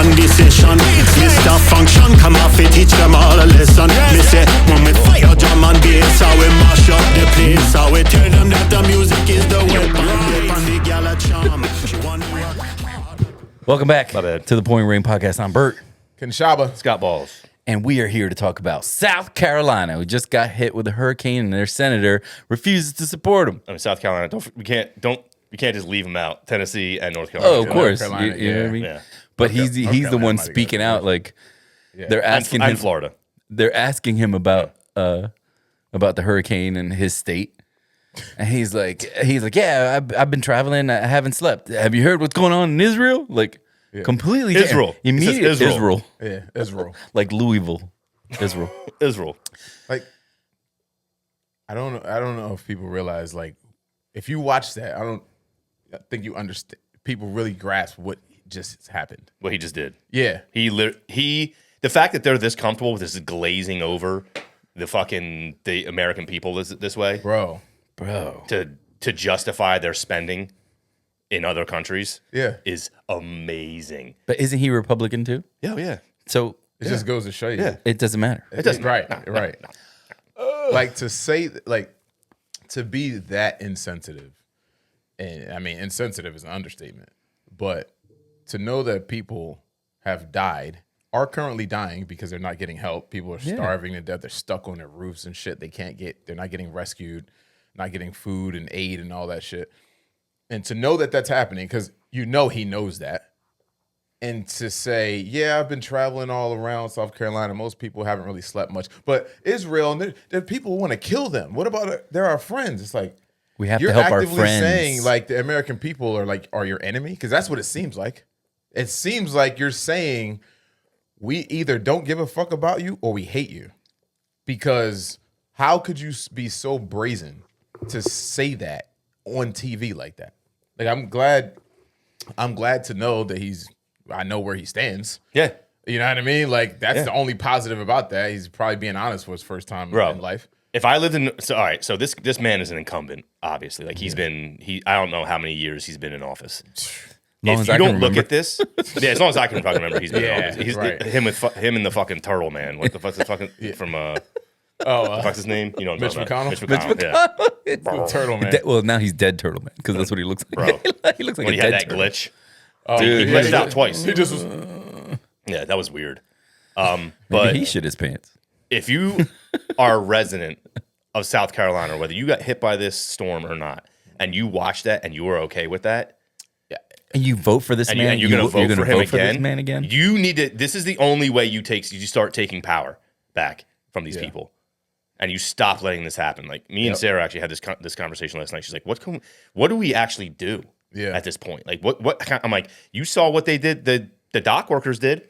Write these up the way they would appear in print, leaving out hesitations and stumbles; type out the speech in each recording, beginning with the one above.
on this session. Mr. Function, come off it, teach them all a lesson. Me say, when we fire drum and bass, how we mash up the place, how we tell them that the music is the weapon. And the gal a charm. She want to work hard. Welcome back to the Pouring Rain Podcast. I'm Bert. Kinshaba. Scott Balls. And we are here to talk about South Carolina, who just got hit with a hurricane, and their senator refuses to support them. I mean, South Carolina. We can't just leave them out. Tennessee and North Carolina. Oh, of course. Carolina, You know what I mean? Yeah. But he's the Carolina one might have speaking got out. Like they're asking And him. Florida. They're asking him about the hurricane in his state, and he's like, yeah, I've been traveling. I haven't slept. Have you heard what's going on in Israel? Like completely Israel. Immediate He says Israel. Yeah, Israel. like Louisville, Israel. Israel. Like, I don't know if people realize, like, if you watch that, I think you understand. People really grasp what just happened. What he just did. Yeah. The fact that they're this comfortable with this glazing over the American people this way, Bro. to justify their spending in other countries, Yeah. is amazing. But isn't he Republican too? Yeah. So It just goes to show you. Yeah. it doesn't matter. It doesn't. Right. Like, to say, like, to be that insensitive, and I mean, insensitive is an understatement, but to know that people have died, are currently dying because they're not getting help. People are starving to death. They're stuck on their roofs and shit. They're not getting rescued, not getting food and aid and all that shit. And to know that that's happening, because he knows that. And to say, yeah, I've been traveling all around South Carolina. Most people haven't really slept much. But Israel, and there people want to kill them. What about they're our friends? It's like, We have you're to help our actively friends. saying, like, the American people are your enemy? Because that's what it seems like. It seems like you're saying we either don't give a fuck about you or we hate you. Because how could you be so brazen to say that on TV like that? Like, I'm glad to know that I know where he stands. Yeah. You know what I mean? Like, that's the only positive about that. He's probably being honest for his first time in life. If I lived in all right, so this man is an incumbent, obviously. Like I don't know how many years he's been in office. Long If as you I can don't look remember. at this, as long as I can fucking remember, he's been in office. He's right. him and the fucking turtle man. What the fuck's the fucking from the fuck's his name? You know what I'm Mitch talking about. McConnell? Mitch McConnell. Yeah. The turtle man. Well, now he's dead turtle man because that's what he looks like. Bro. he looks like When a he had dead that turtle. glitch. Dude, He glitched out twice. He just was. Yeah, that was weird. Maybe But he shit his pants. if you are a resident of South Carolina, whether you got hit by this storm or not, and you watch that and you were okay with that, And you vote for this and, man. you're going to vote gonna for him vote again, this man again. you need to. This is the only way you start taking power back from these people, and you stop letting this happen. Like me and Sarah actually had this conversation last night. She's like, "What do we actually do at this point? Like, what?" I'm like, "You saw what they did. The dock workers did.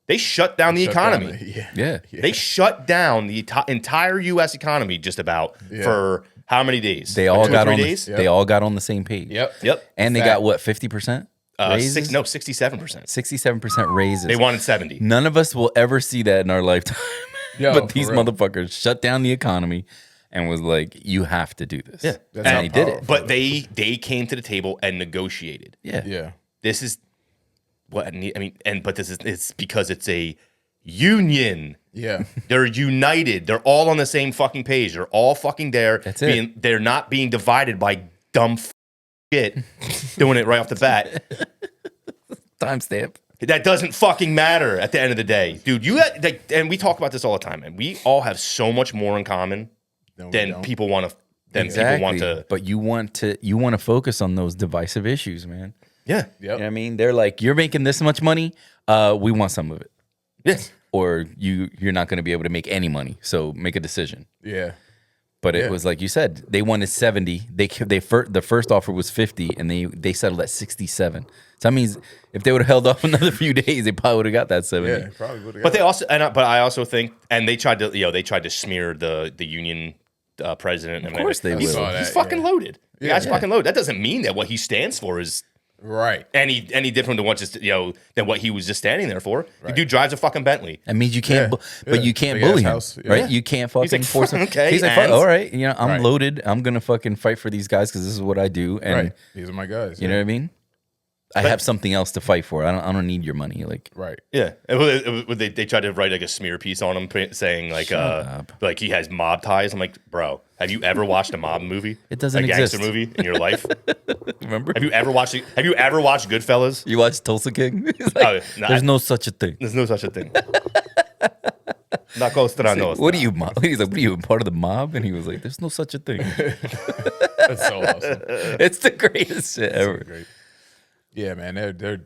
They shut down the economy. Yeah. They shut down the entire U.S. economy just about for how many days? They all Like 2 or got 3 on. days. They all got on the same page. Yep. And they got what 50% raises? 67%. 67% raises. They wanted 70. None of us will ever see that in our lifetime. Yo, but for these real. motherfuckers shut down the economy and was like, "You have to do this." Yeah. That's and how they did powerful. it. But they came to the table and negotiated. Yeah. Yeah. This is what I mean. But it's because it's a union. Yeah. They're united. They're all on the same fucking page. They're all fucking there. That's it. They're not being divided by dumb shit doing it right off the bat. Timestamp. That doesn't fucking matter at the end of the day. Dude, and we talk about this all the time, and we all have so much more in common than people want to people want to. But you want to focus on those divisive issues, man. Yeah. You know what I mean? They're like, "You're making this much money. We want some of it." Yes. Or you're not going to be able to make any money. So make a decision. Yeah. But it was like you said, they wanted 70. The first offer was 50, and they settled at 67. So that means if they would have held off another few days, they probably would have got that 70. Yeah. Probably would have. But they also, but I also think, and they tried to smear the union president. Of course they he's, will. He's fucking loaded. The guy's fucking loaded. That doesn't mean that what he stands for is Right. any different than what he was just standing there for. The dude drives a fucking Bentley. That means you can't, but you can't bully him, house. Yeah. right? Yeah. You can't fucking like, force him. okay, He's like, and- all right, I'm Right. loaded. I'm gonna fucking fight for these guys because this is what I do. And Right. These are my guys. you know what I mean? I have something else to fight for. I don't need your money. Like, Right. Yeah, they tried to write like a smear piece on him, saying like he has mob ties. I'm like, bro, have you ever watched a mob movie? It doesn't a gangster exist. movie in your life. remember? Have you ever watched Goodfellas? You watch Tulsa King? It's like, Oh, no, there's no such a thing. There's no such a thing. Not Costranos. What are you? He's like, what are you, part of the mob? And he was like, there's no such a thing. That's so awesome. It's the greatest shit ever. Great. Yeah, man. They're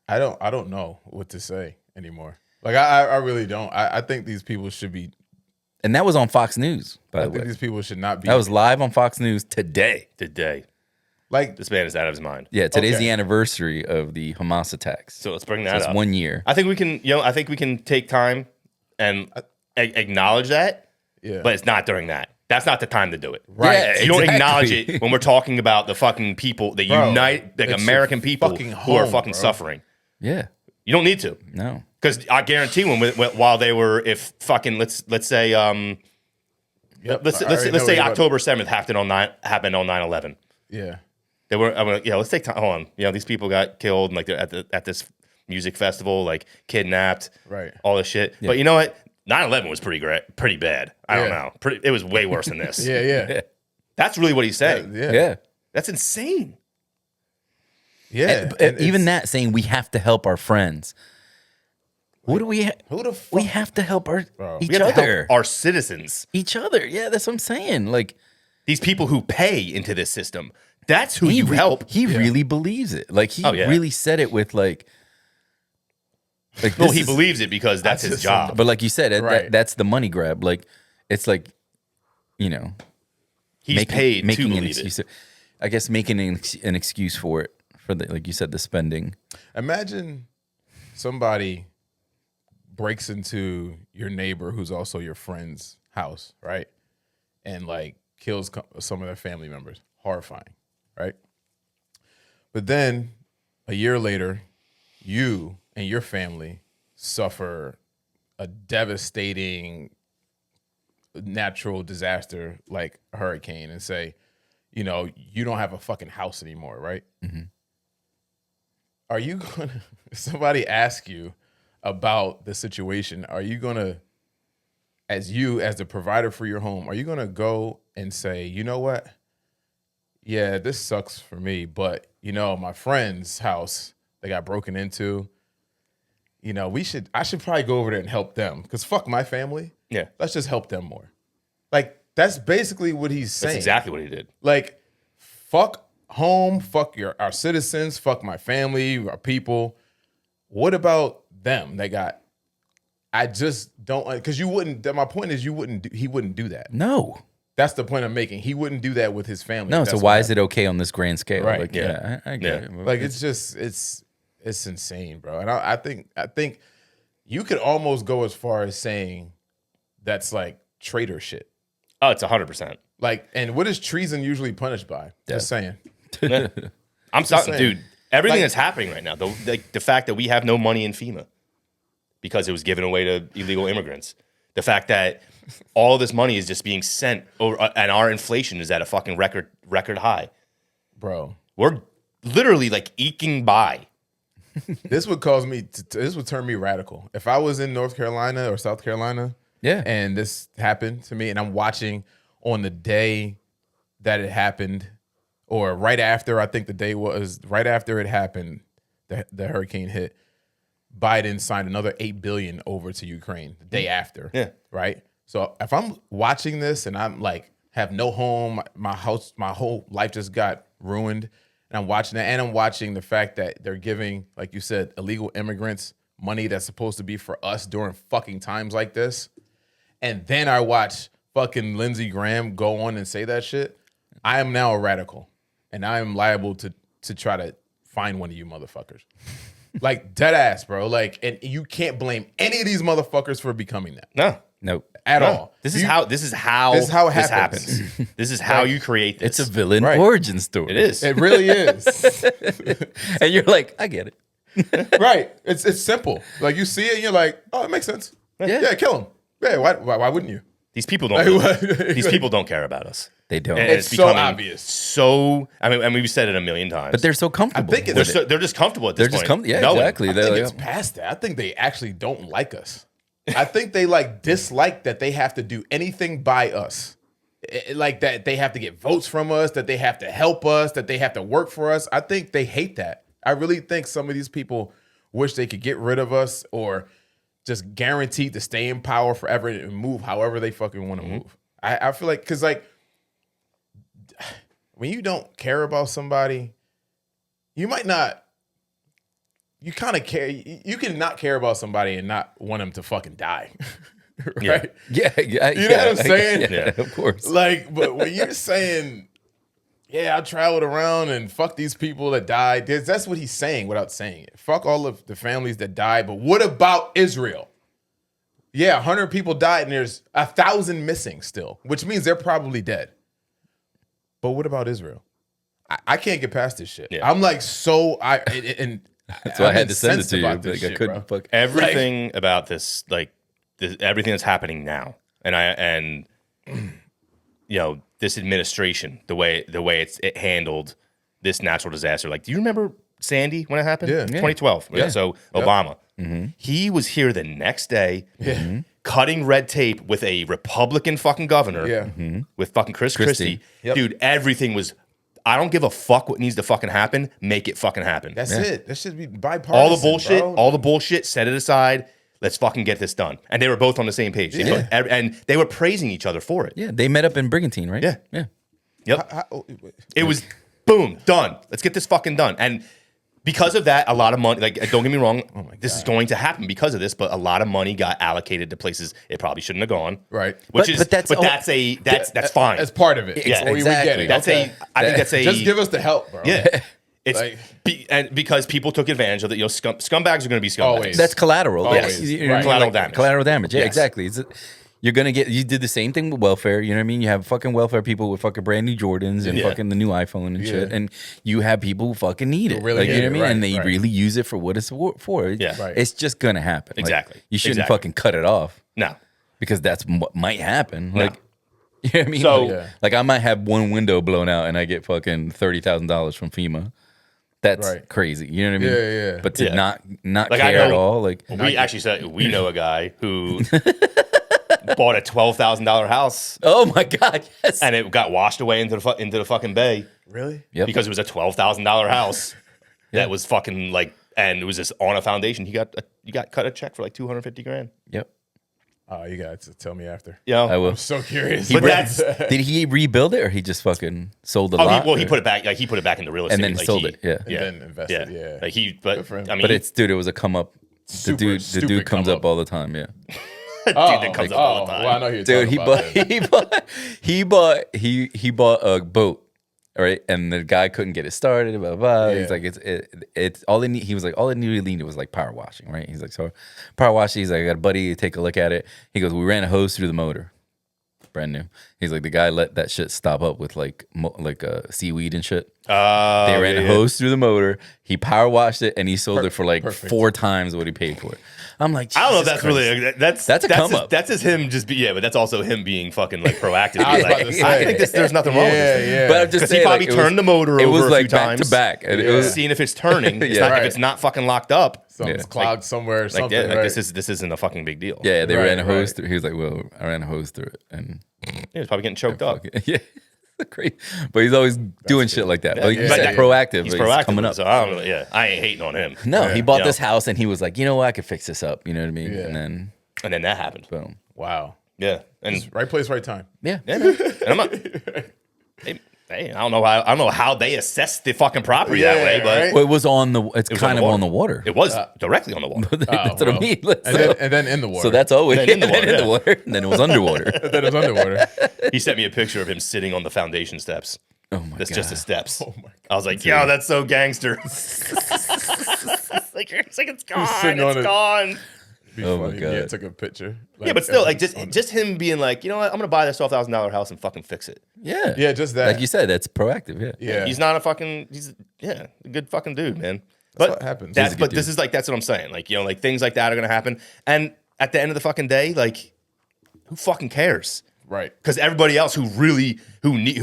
I don't know what to say anymore. Like I really don't. I think these people should be. And that was on Fox News, by I the think way. these people should not be. That was live on Fox News today. Today, like this man is out of his mind. Yeah, today's Okay. the anniversary of the Hamas attacks. So let's bring So that it's up. 1 year. I think we can, I think we can take time and acknowledge that, yeah. but it's not during that. That's not the time to do it. Right. Yeah, You don't exactly. acknowledge it when we're talking about the fucking people that Bro, unite, like it's American your people fucking who are home, fucking bro. suffering. Yeah. You don't need to, No. because I guarantee while they were, if fucking let's say Yep. let's I already know say where you're October 7th happened on 9/11. Yeah. They were, let's take time. Hold on, these people got killed, and like they're at this music festival, like kidnapped, Right. all this shit. But you know what? 9/11 was pretty bad. I don't Yeah. know. It was way worse than this. Yeah. That's really what he's saying. Yeah. Yeah. That's insane. Yeah. And And even it's- that saying we have to help our friends. What do we? Who the fuck? We have to help each We have to other. help our citizens. Each other. Yeah, that's what I'm saying. Like These people who pay into this system. That's who he you help. He really believes it. Like he Oh, yeah. really said it with like. Well, this he is- believes it because that's his just job. But like you said, Right. that's the money grab. Like it's like, you know, He's paid to an believe excuse. it. I guess making an excuse for it for the, like you said, the spending. Imagine somebody breaks into your neighbor who's also your friend's house, right? And like kills some of their family members. Horrifying, right? But then a year later, you and your family suffer a devastating natural disaster like a hurricane and say, you know, you don't have a fucking house anymore, right? Are you gonna, if somebody ask you about the situation, are you gonna, as the provider for your home, are you gonna go and say, you know what? Yeah, this sucks for me, but you know, my friend's house, they got broken into. You know, I should probably go over there and help them. Because fuck my family. Yeah. Let's just help them more. Like, that's basically what he's saying. That's exactly what he did. Like, fuck home, fuck our citizens, fuck my family, our people. What about them? I just don't, because you wouldn't, my point is he wouldn't do that. No. That's the point I'm making. He wouldn't do that with his family. No. That's So what why is it okay on this grand scale? Right. Like, Yeah. I get Yeah. it. like it's just it's insane, bro. And I think you could almost go as far as saying that's like traitor shit. Oh, it's 100%. Like, and what is treason usually punished by? Just saying. I'm sorry, saying. dude. Everything Like- that's happening right now, the fact that we have no money in FEMA because it was given away to illegal immigrants, the fact that all of this money is just being sent over, and our inflation is at a fucking record high. Bro, We're literally like eking by. this would cause me this would turn me radical. If I was in North Carolina or South Carolina, Yeah. and this happened to me, and I'm watching on the day that it happened, or right after, I think the day was right after it happened, the hurricane hit, Biden signed another $8 billion over to Ukraine the day after. Yeah. Right. So if I'm watching this and I'm like have no home, my house, my whole life just got ruined, and I'm watching that, and I'm watching the fact that they're giving, like you said, illegal immigrants money that's supposed to be for us during fucking times like this, and then I watch fucking Lindsey Graham go on and say that shit, I am now a radical, and I am liable to try to find one of you motherfuckers. Like, dead ass, bro. Like, and you can't blame any of these motherfuckers for becoming that No. Nope. at all. This is You- how this is how it this happens. happens. This is how you create this. It's a villain Right. origin story. It is. It really is. And you're like, I get it. Right. It's simple. Like, you see it and you're like, oh, it makes sense. Yeah. Yeah, kill him. Yeah, why wouldn't you? These people don't. Like, what? These people don't care about us. They don't. And It's so becoming obvious. So I mean, we've said it a million times. But they're so comfortable. I think it's- with they're it. just comfortable at this They're point. just yeah, knowing. exactly. I They're think like, it's past that. I think they actually don't like us. I think they like dislike that they have to do anything by us. Like that they have to get votes from us, that they have to help us, that they have to work for us. I think they hate that. I really think some of these people wish they could get rid of us or just guaranteed to stay in power forever and move however they fucking want to move. I feel like, because like when you don't care about somebody, you might not. You kind of care. You can not care about somebody and not want them to fucking die, right? yeah, You know what I'm saying? Yeah, of course. Like, but when you're saying, "Yeah, I traveled around and fuck these people that died," that's what he's saying without saying it. Fuck all of the families that died. But what about Israel? Yeah, 100 people died and there's 1,000 missing still, which means they're probably dead. But what about Israel? I can't get past this shit. Yeah. I'm like and That's why I had to send it incensed to you. about this Like, I shit, couldn't bro. fuck. Everything about this, like everything that's happening now, and you know, this administration, the way it handled this natural disaster. Like, do you remember Sandy when it happened? Yeah. 2012. Yeah. So Obama, he was here the next day, cutting red tape with a Republican fucking governor, Yeah. with fucking Chris Christie. Yep. Dude, everything was. I don't give a fuck what needs to fucking happen. Make it fucking happen. That's it. That should be bipartisan. all the bro. bullshit, set it aside. Let's fucking get this done. And they were both on the same page. Yeah. And they were praising each other for it. Yeah, they met up in Brigantine, right? Yeah. yeah. Yep. It was boom, done. Let's get this fucking done. And because of that, a lot of money, like, don't get me wrong, this is going to happen because of this, but a lot of money got allocated to places it probably shouldn't have gone. Right. But that's fine. That's part of it. Yeah, We get exactly. it. That's Okay. I think that's a Just give us the help, bro. yeah. It's Like- and because people took advantage of it. You know, scumbags are going to be scumbags. Always. That's collateral. Always. Yes. You know Right. what I mean? Collateral Like, damage. Collateral damage. Yeah, Yes. exactly. You're gonna get. You did the same thing with welfare. You know what I mean? You have fucking welfare people with fucking brand new Jordans and Yeah. fucking the new iPhone and shit, Yeah. and you have people who fucking need it. really Like, you need know what I it, mean? right, And they right. really use it for what it's for. Yeah. Right. It's just gonna happen. Like, Exactly. you shouldn't Exactly. fucking cut it off No. because that's what might happen. Like, you know what I mean? So- like, Yeah. like, I might have one window blown out and I get fucking $30,000 from FEMA. That's Right. crazy. You know what I mean? Yeah, yeah. But to Yeah. not Like, I care at know- all, like We actually said we know a guy who bought a $12,000 house oh my god, yes. and it got washed away into the fucking bay Really? Yep. because it was a $12,000 house that was fucking like, and it was just on a foundation. You got cut a check for like $250,000. Yep. Oh, you got to tell me after. You know, I will. I'm so curious. But that's Did he rebuild it or he just fucking sold the lot? he put it back. Like he put it back into real estate and then like, sold he- it. Yeah. And then invested, yeah. Like Good for him. I mean, But it's dude, it was a come up. The Super dude stupid comes come up up. all the time. Yeah. dude that comes up all the time. Well, I know you're Dude, talking about he bought a boat. All right, and the guy couldn't get it started. Blah blah. Blah. Yeah. He's like, it's all it need. He was like, all it really needed was like power washing, right? He's like, so power washing. He's like, I got a buddy take a look at it. He goes, we ran a hose through the motor, brand new. He's like, the guy let that shit stop up with like seaweed and shit. They ran a hose through the motor. He power washed it and he sold it for like Perfect. 4 times what he paid for it. I'm like, I don't know if Jesus that's Christ. really that's That's a come just, up. That's just him just be but that's also him being fucking like proactive. I was Like, about to I say. think there's nothing wrong with this thing. Yeah. But I'm just Because he saying, probably like, it was- turned the motor It over was a like few back times. to back, and it Yeah. was Seeing if it's turning. It's Yeah. not, Right. if it's not fucking locked up. Something's Yeah. clogged somewhere or Like, something. yeah, like right? this isn't a fucking big deal. yeah. They Right, ran a hose right. through. He was like, well, I ran a hose through it, and Yeah, he's probably getting choked up. yeah, great. But he's always doing shit like that. Like you yeah, said, yeah. proactive. He's like, proactive. coming up. So I don't know. Yeah, I ain't hating on him. No, Yeah. he bought Yeah. this house and he was like, you know what, I could fix this up. You know what I mean? Yeah. And then And then that happened. boom. Wow. Yeah, and Right place, right time. Yeah. yeah, man. And I'm not. Hey, I don't know how they assess the fucking property that Yeah, way, but right? Well, it was on the. It's was kind on of the on the water. it was directly on the water. That's what I well. mean. And then in the water. So that's always Then in the water, in the yeah. water. And then it was underwater. then it was underwater. He sent me a picture of him sitting on the foundation steps. Oh my That's god. just the steps. Oh my God. I was like, yo, that's so gangster. it's like it's gone. sitting on It's it. gone. Be Oh my funny. God. Yeah, took a picture. Yeah, but still, like on- just him being like, you know what, I'm gonna buy this $12,000 house and fucking fix it. Yeah. Yeah, just that. Like you said, that's proactive. Yeah. Yeah. He's not a fucking. He's a good fucking dude, man. what happens. That's He's a but good this dude. is like that's what I'm saying. Like, you know, like things like that are gonna happen. And at the end of the fucking day, like, who fucking cares? Right. Because everybody else who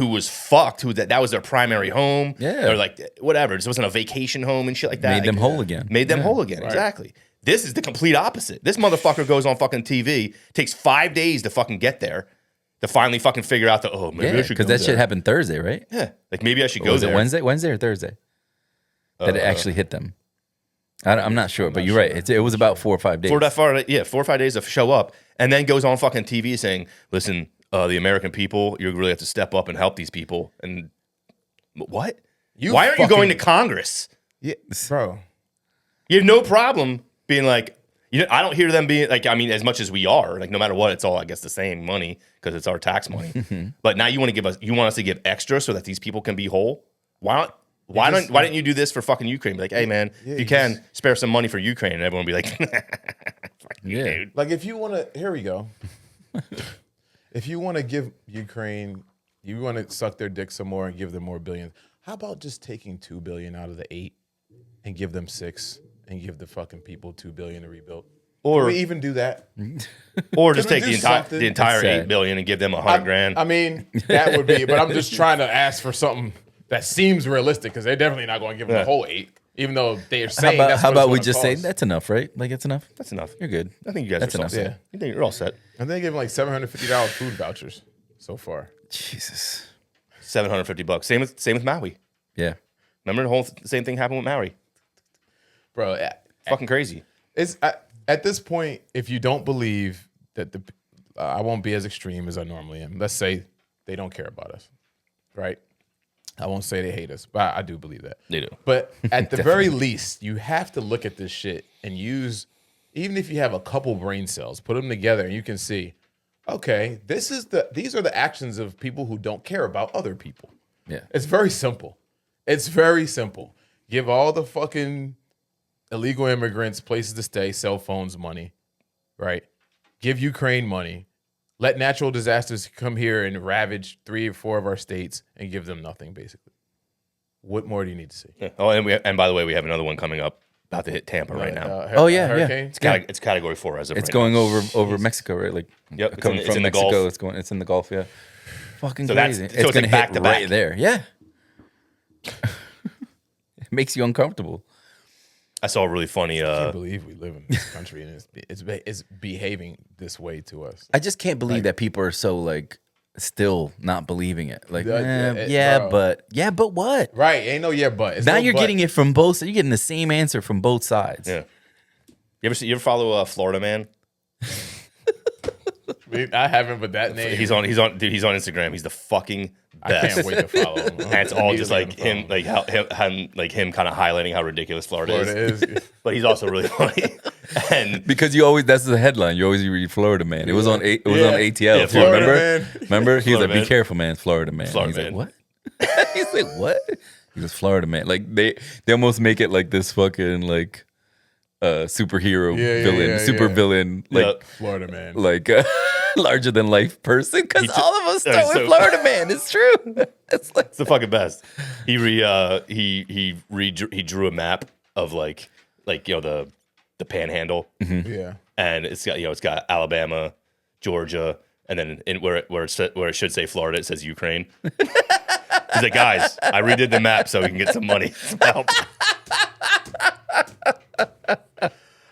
was fucked, that was their primary home, Yeah. or like whatever, this wasn't a vacation home and shit like that. Made them Like, whole again. Made them whole again. Exactly. This is the complete opposite. This motherfucker goes on fucking TV, takes 5 days to fucking get there, to finally fucking figure out that maybe I Yeah, should because go that shit there. happened Thursday, right? Yeah, like maybe I should Or go was there. it Wednesday or Thursday? That it actually hit them. I'm not sure, but you're right. It was about 4 or 5 days. 4 or 5 days to show up, and then goes on fucking TV saying, "Listen, the American people, you really have to step up and help these people." And what? Why aren't you going to Congress? Yeah, bro. You have no problem being like, I don't hear them being like, I mean, as much as we are, like, no matter what, it's all, I guess, the same money because it's our tax money. But now you want us to give extra so that these people can be whole? Why didn't you do this for fucking Ukraine? Be like, hey man, if you can spare some money for Ukraine, and everyone be like, fuck you, dude. Like, if you want to, here we go. If you want to give Ukraine, you want to suck their dick some more and give them more billions. How about just taking $2 billion out of the 8 and give them 6 and give the fucking people $2 billion to rebuild? Or Can we even do that? Or just Can we take do the entire something? the entire That's sad. $8 billion and give them $100 grand. I mean, that would be, but I'm just trying to ask for something that seems realistic because they're definitely not going to give them the whole 8, even though they're saying that's How what it's about we gonna just say cost. that's enough, right? Like it's enough. That's enough. You're good. I think you guys That's are all enough. set. Yeah. I think you're all set. And they give them like $750 food vouchers so far. Jesus. $750. Same with Maui. Yeah. Remember the whole same thing happened with Maui. Bro, Fucking crazy. it's at this point, if you don't believe that I won't be as extreme as I normally am. Let's say they don't care about us, right? I won't say they hate us, but I do believe that. They do. But at the very least, you have to look at this shit and use, even if you have a couple brain cells, put them together and you can see, okay, these are the actions of people who don't care about other people. Yeah. It's very simple. It's very simple. Give all the fucking illegal immigrants places to stay, cell phones, money, right? Give Ukraine money. Let natural disasters come here and ravage 3 or 4 of our states and give them nothing, basically. What more do you need to see? Yeah. Oh, and by the way, we have another one coming up, about to hit Tampa right now. Oh, yeah, hurricane. It's category 4 as of It's right going now. over Mexico, right? Like Yep, it's coming in from the Mexico. Gulf. It's in the Gulf. Yeah. Fucking So that's- crazy. so it's gonna like back hit to right back. there. Yeah. It makes you uncomfortable. I saw a really funny. I can't believe we live in this country and it's behaving this way to us. I just can't believe that people are so like still not believing it. Like, Bro. but what? Right? Ain't no yeah, but it's Now no you're but. getting it from both. You're getting the same answer from both sides. Yeah. You ever follow Florida Man? I haven't, but that name. He's on Instagram. He's the fucking I best. can't wait to follow him. And it's all just like him, like him kind of highlighting how ridiculous Florida is. But he's also really funny. And Because that's the headline. You always read Florida Man. It was on on ATL. Yeah, too, Florida remember? Man. Remember? He was Florida like, "Be Man. careful, man, Florida Man." Florida He's Man. like, "What?" He's like, "What?" He was Florida Man. Like they almost make it like this fucking like superhero villain, super villain, like Yep. Florida Man. like larger than life person. Because all of us start with so- Florida Man. It's true. It's like it's the fucking best. He drew a map of like the Panhandle, Yeah. and it's got Alabama, Georgia, and then where it should say Florida, it says Ukraine. He's like, guys, I redid the map so we can get some money. Some help.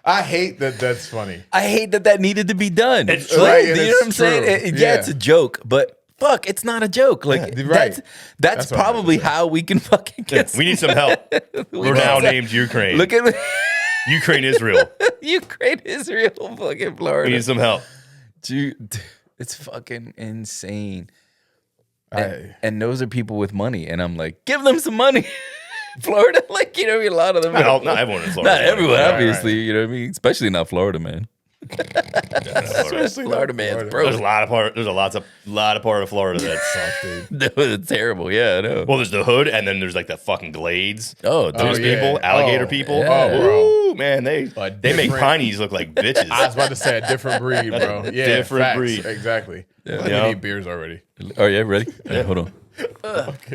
I hate that. That's funny. I hate that needed to be done. It's Like, right, you and know it's what I'm saying? true. Yeah, Yeah. it's a joke, but fuck, it's not a joke. Like Yeah, right. that's That's what I'm probably gonna say. how we can fucking get. We need some help. We're now named Ukraine. Look at Ukraine, Israel. Ukraine, Israel, fucking We Florida. need some help. Dude, it's fucking insane. I- And those are people with money, and I'm like, give them some money. Florida, like a lot of them. Not everyone in Florida. Not everyone, Right, obviously. You know what I mean? Especially not Florida, man. Especially Florida not man's broke. There's a lot of part of Florida that's Fuck, dude. It's terrible. Yeah, I know. well, there's the hood, and then there's like the fucking glades. Oh, Those dude. yeah. people, alligator Oh, people. yeah. Oh, bro. Woo, man, they make different- pineys look like bitches. I was about to say a different breed, bro. Yeah, Different facts. breed. Exactly. Yeah. Yeah. We need beers already. Oh, yeah, ready? Yeah, hold on.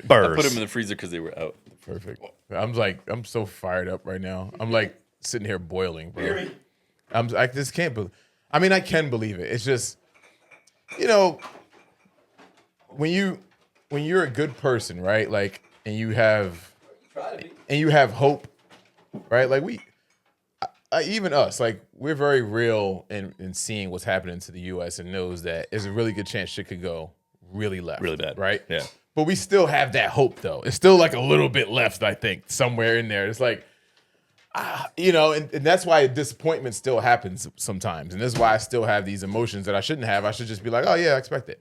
Birds. the freezer because they were out. Perfect. I'm so fired up right now. I'm like sitting here boiling, bro. I just can't believe. I mean, I can believe it. It's just, when you're a good person, right? Like, and you have hope, right? Like even us, like we're very real in seeing what's happening to the U.S. and knows that there's a really good chance shit could go really left, Really bad. right? Yeah. But we still have that hope, though. It's still like a little bit left, I think, somewhere in there. It's like, and that's why disappointment still happens sometimes. And this is why I still have these emotions that I shouldn't have. I should just be like, oh, yeah, I expect it.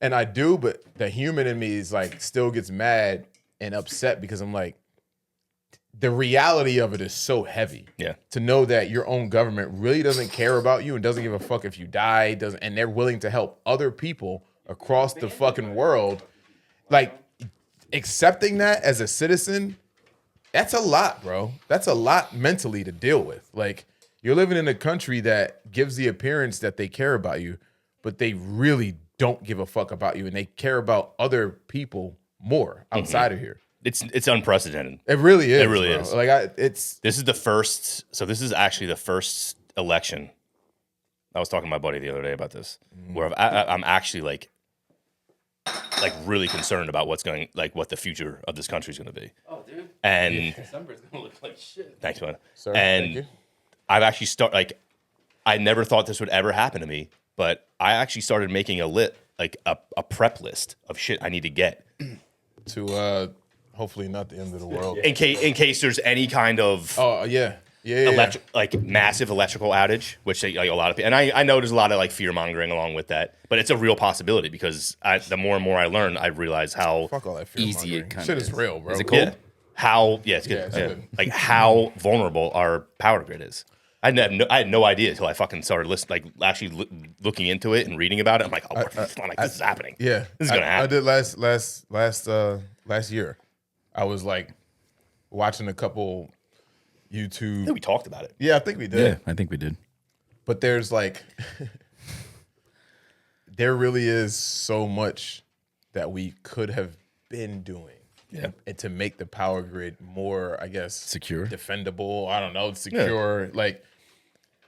And I do, but the human in me is like, still gets mad and upset because I'm like, the reality of it is so heavy. Yeah. To know that your own government really doesn't care about you and doesn't give a fuck if you die, and they're willing to help other people across the fucking world. Like, accepting that as a citizen, that's a lot, bro. That's a lot mentally to deal with. Like, you're living in a country that gives the appearance that they care about you, but they really don't give a fuck about you, and they care about other people more outside of here. It's unprecedented. It really is. It really bro. is. Like, This is the first. So this is actually the first election. I was talking to my buddy the other day about this, where I'm actually like really concerned about what the future of this country is going to be. Oh, dude. And December's gonna look like shit. thanks, man. Sir, and thank you. I've actually I never thought this would ever happen to me, but I actually started making a prep list of shit I need to get To hopefully not the end of the world. in case there's any kind of Oh yeah. massive electrical outage, which a lot of people, and I know there's a lot of like fear mongering along with that, but it's a real possibility because the more and more I learn, I realize how Fuck all that fear Easy it mongering. kinda Shit is is. real, bro. Is it cold? it's good. Yeah, it's good. Like how vulnerable our power grid is. I had no idea until I fucking started looking into it and reading about it. I'm like, this is happening. Yeah, This is gonna happen. I did last year. I was like watching a couple I YouTube. think we talked about it. Yeah, I think we did. Yeah, I think we did. But there's like, there really is so much that we could have been doing. Yeah. And to make the power grid more, I guess, Secure. defendable. I don't know, secure. Like,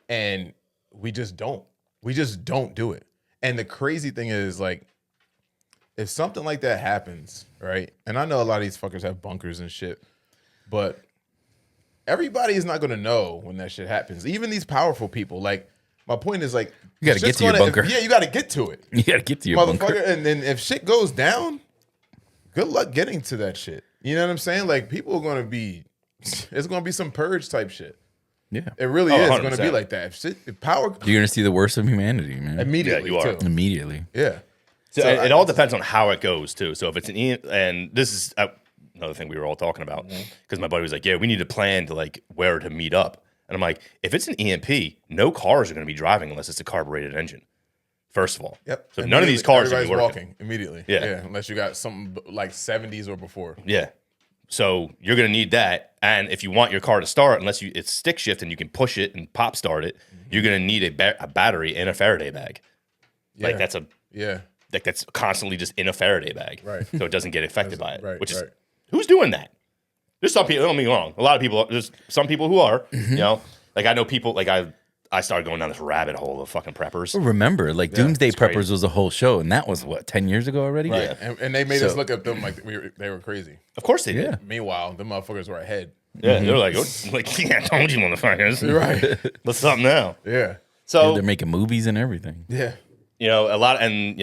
and we just don't. We just don't do it. And the crazy thing is, like, if something like that happens, right? And I know a lot of these fuckers have bunkers and shit, but everybody is not going to know when that shit happens. Even these powerful people. Like, my point is, like, You gotta get shit's to your bunker. Yeah, you got to get to it, You gotta get to your bunker. motherfucker. And then if shit goes down, good luck getting to that shit. You know what I'm saying? Like, people are going to be, it's going to be some purge type shit. Yeah. It really Oh, is going to be 100%. like that. If power You're gonna see the worst of humanity, man. immediately, Yeah, you are. too. Immediately. Yeah. So, So it all depends on how it goes too. So if it's and this is another thing we were all talking about because my buddy was like, "Yeah, we need to plan to like where to meet up." And I'm like, "If it's an EMP, no cars are going to be driving unless it's a carbureted engine." First of all, Yep. So none of these cars are Everybody's gonna be working. walking immediately. Yeah. Unless you got something like 70s or before. Yeah. So you're going to need that, and if you want your car to start, unless it's stick shift and you can push it and pop start it, you're going to need a battery in a Faraday bag. Like Yeah. that's constantly just in a Faraday bag, Right. So it doesn't get affected by it. right, Which is right. who's doing that? There's some people. Don't get me wrong. A lot of people. There's some people who are. You know, like I know people. Like I started going down this rabbit hole of fucking preppers. Well, remember, like Doomsday it's crazy. Preppers was a whole show, and that was what 10 years ago already. Right. Yeah. And they made us So- look at them like they were crazy. Of course they did. Yeah. Meanwhile, the motherfuckers were ahead. Yeah. They're like, yeah, I told you, motherfuckers. Right. What's up now? Yeah. So They're making movies and everything. Yeah. you know, a lot, and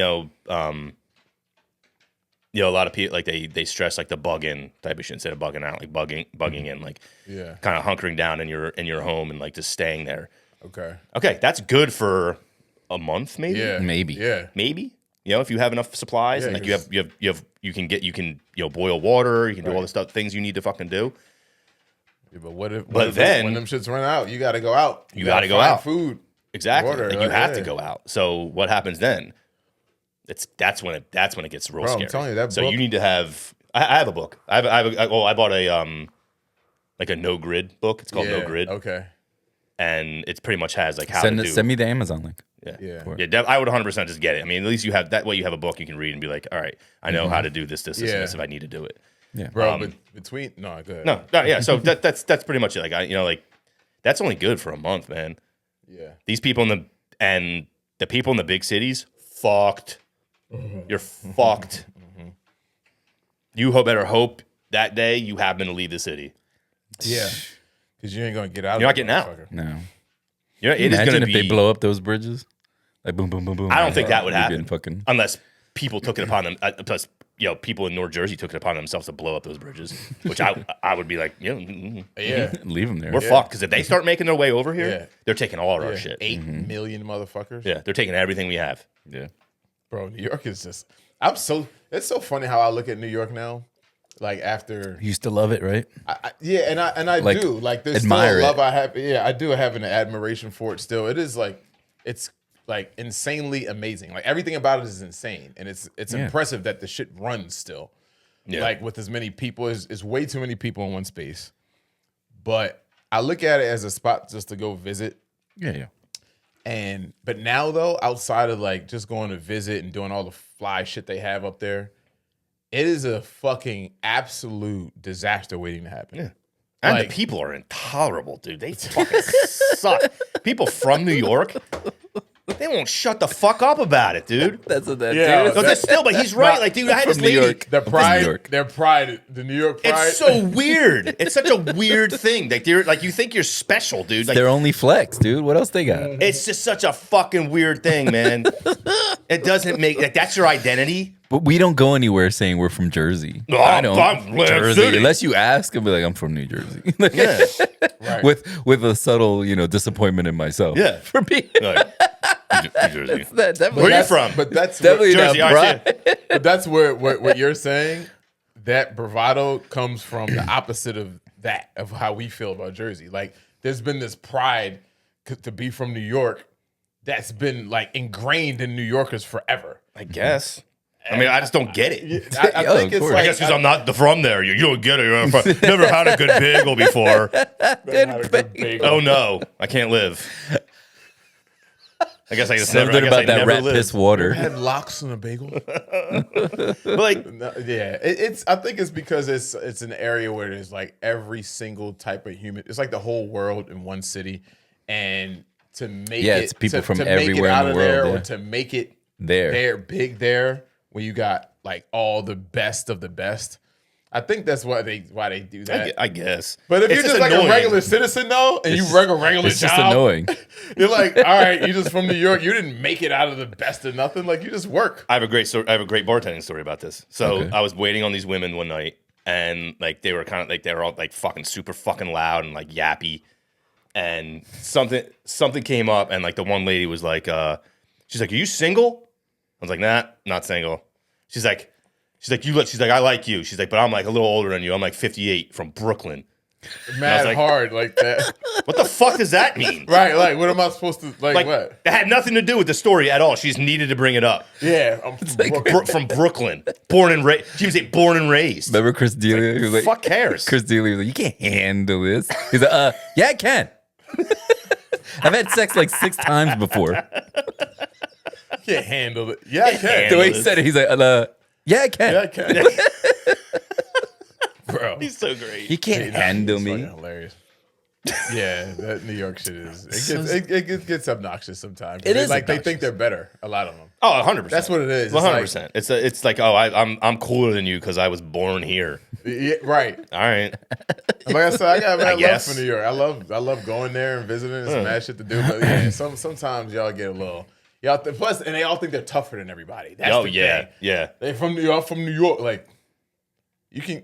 a lot of people like they stress like the bug in type of shit instead of bugging out, like bugging in, like Yeah. kind of hunkering down in your home and like just staying there. Okay. Okay, that's good for a month, maybe. Yeah. Maybe. Yeah. Maybe. You know, if you have enough supplies Yeah, and like you can boil water, you can do all the things you need to fucking do. Yeah, but what if then- when them shits run out, you got to go out. You gotta go find out. Food. Exactly. Water, Like, you like, have to yeah. go out. So what happens then? That's when it gets real Bro, I'm scary. telling you, that so book- you need to have. I have a book. I bought a like a no grid book. It's called Yeah. No Grid, Okay. and it pretty much has like how to do. Send me the Amazon link. Yeah. I would 100% just get it. I mean, at least you have that way. You have a book you can read and be like, all right, I know how to do this, and Yeah. this if I need to do it. Yeah. Bro, but between no, go ahead. No, yeah. So that's pretty much it. Like that's only good for a month, man. Yeah. These people the people in the big cities fucked you're fucked. You better hope that day you happen to leave the city. Yeah, because you ain't gonna get out. You're of not getting out. motherfucker. No. You know, it is Imagine going to if be. they blow up those bridges. Like boom, boom, boom, boom. I don't think that would You're happen. getting fucking. Unless people took it upon them. Plus, people in North Jersey took it upon themselves to blow up those bridges, which I would be like, Yeah, Leave them there. we're fucked. Because if they start making their way over here, Yeah. they're taking all of our yeah. shit. 8 million motherfuckers. Yeah, they're taking everything we have. Yeah. Bro, New York is just. It's so funny how I look at New York now. Like after, You used to love it, right? and I Like, do like there's admire still a love it. I have. Yeah, I do have an admiration for it. Still, it is like it's like insanely amazing. Like everything about it is insane, and it's Yeah. impressive that the shit runs still. Yeah. Like with as many people, is way too many people in one space. But I look at it as a spot just to go visit. Yeah. But now though, outside of like just going to visit and doing all the fly shit they have up there, it is a fucking absolute disaster waiting to happen. Yeah. And Like- the people are intolerable, dude. They fucking suck. People from New York, they won't shut the fuck up about it, dude. That's what that Yeah, dude. No, that's still, but he's right. Like, dude, I had this From New lady. York. Their New pride, York. the New York pride. It's so weird. It's such a weird thing. Like, you think you're special, dude. Like, Their only flex, dude. What else they got? it's just such a fucking weird thing, man. It doesn't make like that's your identity. But we don't go anywhere saying we're from Jersey. No, I don't. I'm Jersey. City. Unless you ask, I'll be like, I'm from New Jersey. Yeah, Right. with a subtle, disappointment in myself. Yeah. For being like, New Jersey. that definitely. Where are you That's- from? But that's Definitely what, not Jersey, I see it. but that's where what you're saying. That bravado comes from the opposite of that of how we feel about Jersey. Like there's been this pride to be from New York that's been like ingrained in New Yorkers forever. I guess. I mean, I just don't get it. I Yeah, think of it's course. like I guess because I'm not from there. You don't get it. I'm from- Never had a good bagel before. Oh no, I can't live. I guess I just never. I Something guess I about that never rat lived. piss water. had locks on a bagel. But like, No, yeah, it's. I think it's because it's an area where there's like every single type of human. It's like the whole world in one city, and to make Yeah, it, it's people from to make it everywhere in out the of world, there, yeah. or to make it There. big there, where you got like all the best of the best. I think that's why they do that. I guess. But if It's you're just like annoying. a regular citizen though, and you work a regular It's job, just annoying. you're like, all right, you just from New York, you didn't make it out of the best of nothing. Like you just work. I have a great story. I have a great bartending story about this. So Okay. I was waiting on these women one night, and like they were kind of like they were all like fucking super fucking loud and like yappy, and something came up, and like the one lady was like, she's like, "Are you single?" I was like, "Nah, not single." She's like, I like you. She's like, but I'm like a little older than you. I'm like 58 from Brooklyn. Mad like- hard like that. What the fuck does that mean? Right, like what am I supposed to like? Like What? it had nothing to do with the story at all. She just needed to bring it up. Yeah, I'm From Brooklyn, born and raised. She was like born and raised. Remember Chris D'Elia? He was like, Fuck cares. Chris D'Elia was like, you can't handle this. He's like, yeah, I can. I've had sex like 6 times before. can't handle it. Yeah, I can. The handle way he this. said it, he's like, yeah, I can. Yeah, I can. Bro, He's so great. You can't Nah, handle it's me. fucking hilarious. Yeah, that New York shit is. So- It gets obnoxious sometimes. It They, is like they think obnoxious. they're better. A lot of them. Oh, 100%. That's what it is. It's 100%. It's like, oh, I'm cooler than you because I was born here. Yeah, right. All right. Like I said, I got mad love guess. for New York. I love going there and visiting. It's mad shit to do. But yeah, sometimes y'all get a little. Plus, and they all think they're tougher than everybody. That's Oh the yeah, thing. yeah. They from New York. From New York, like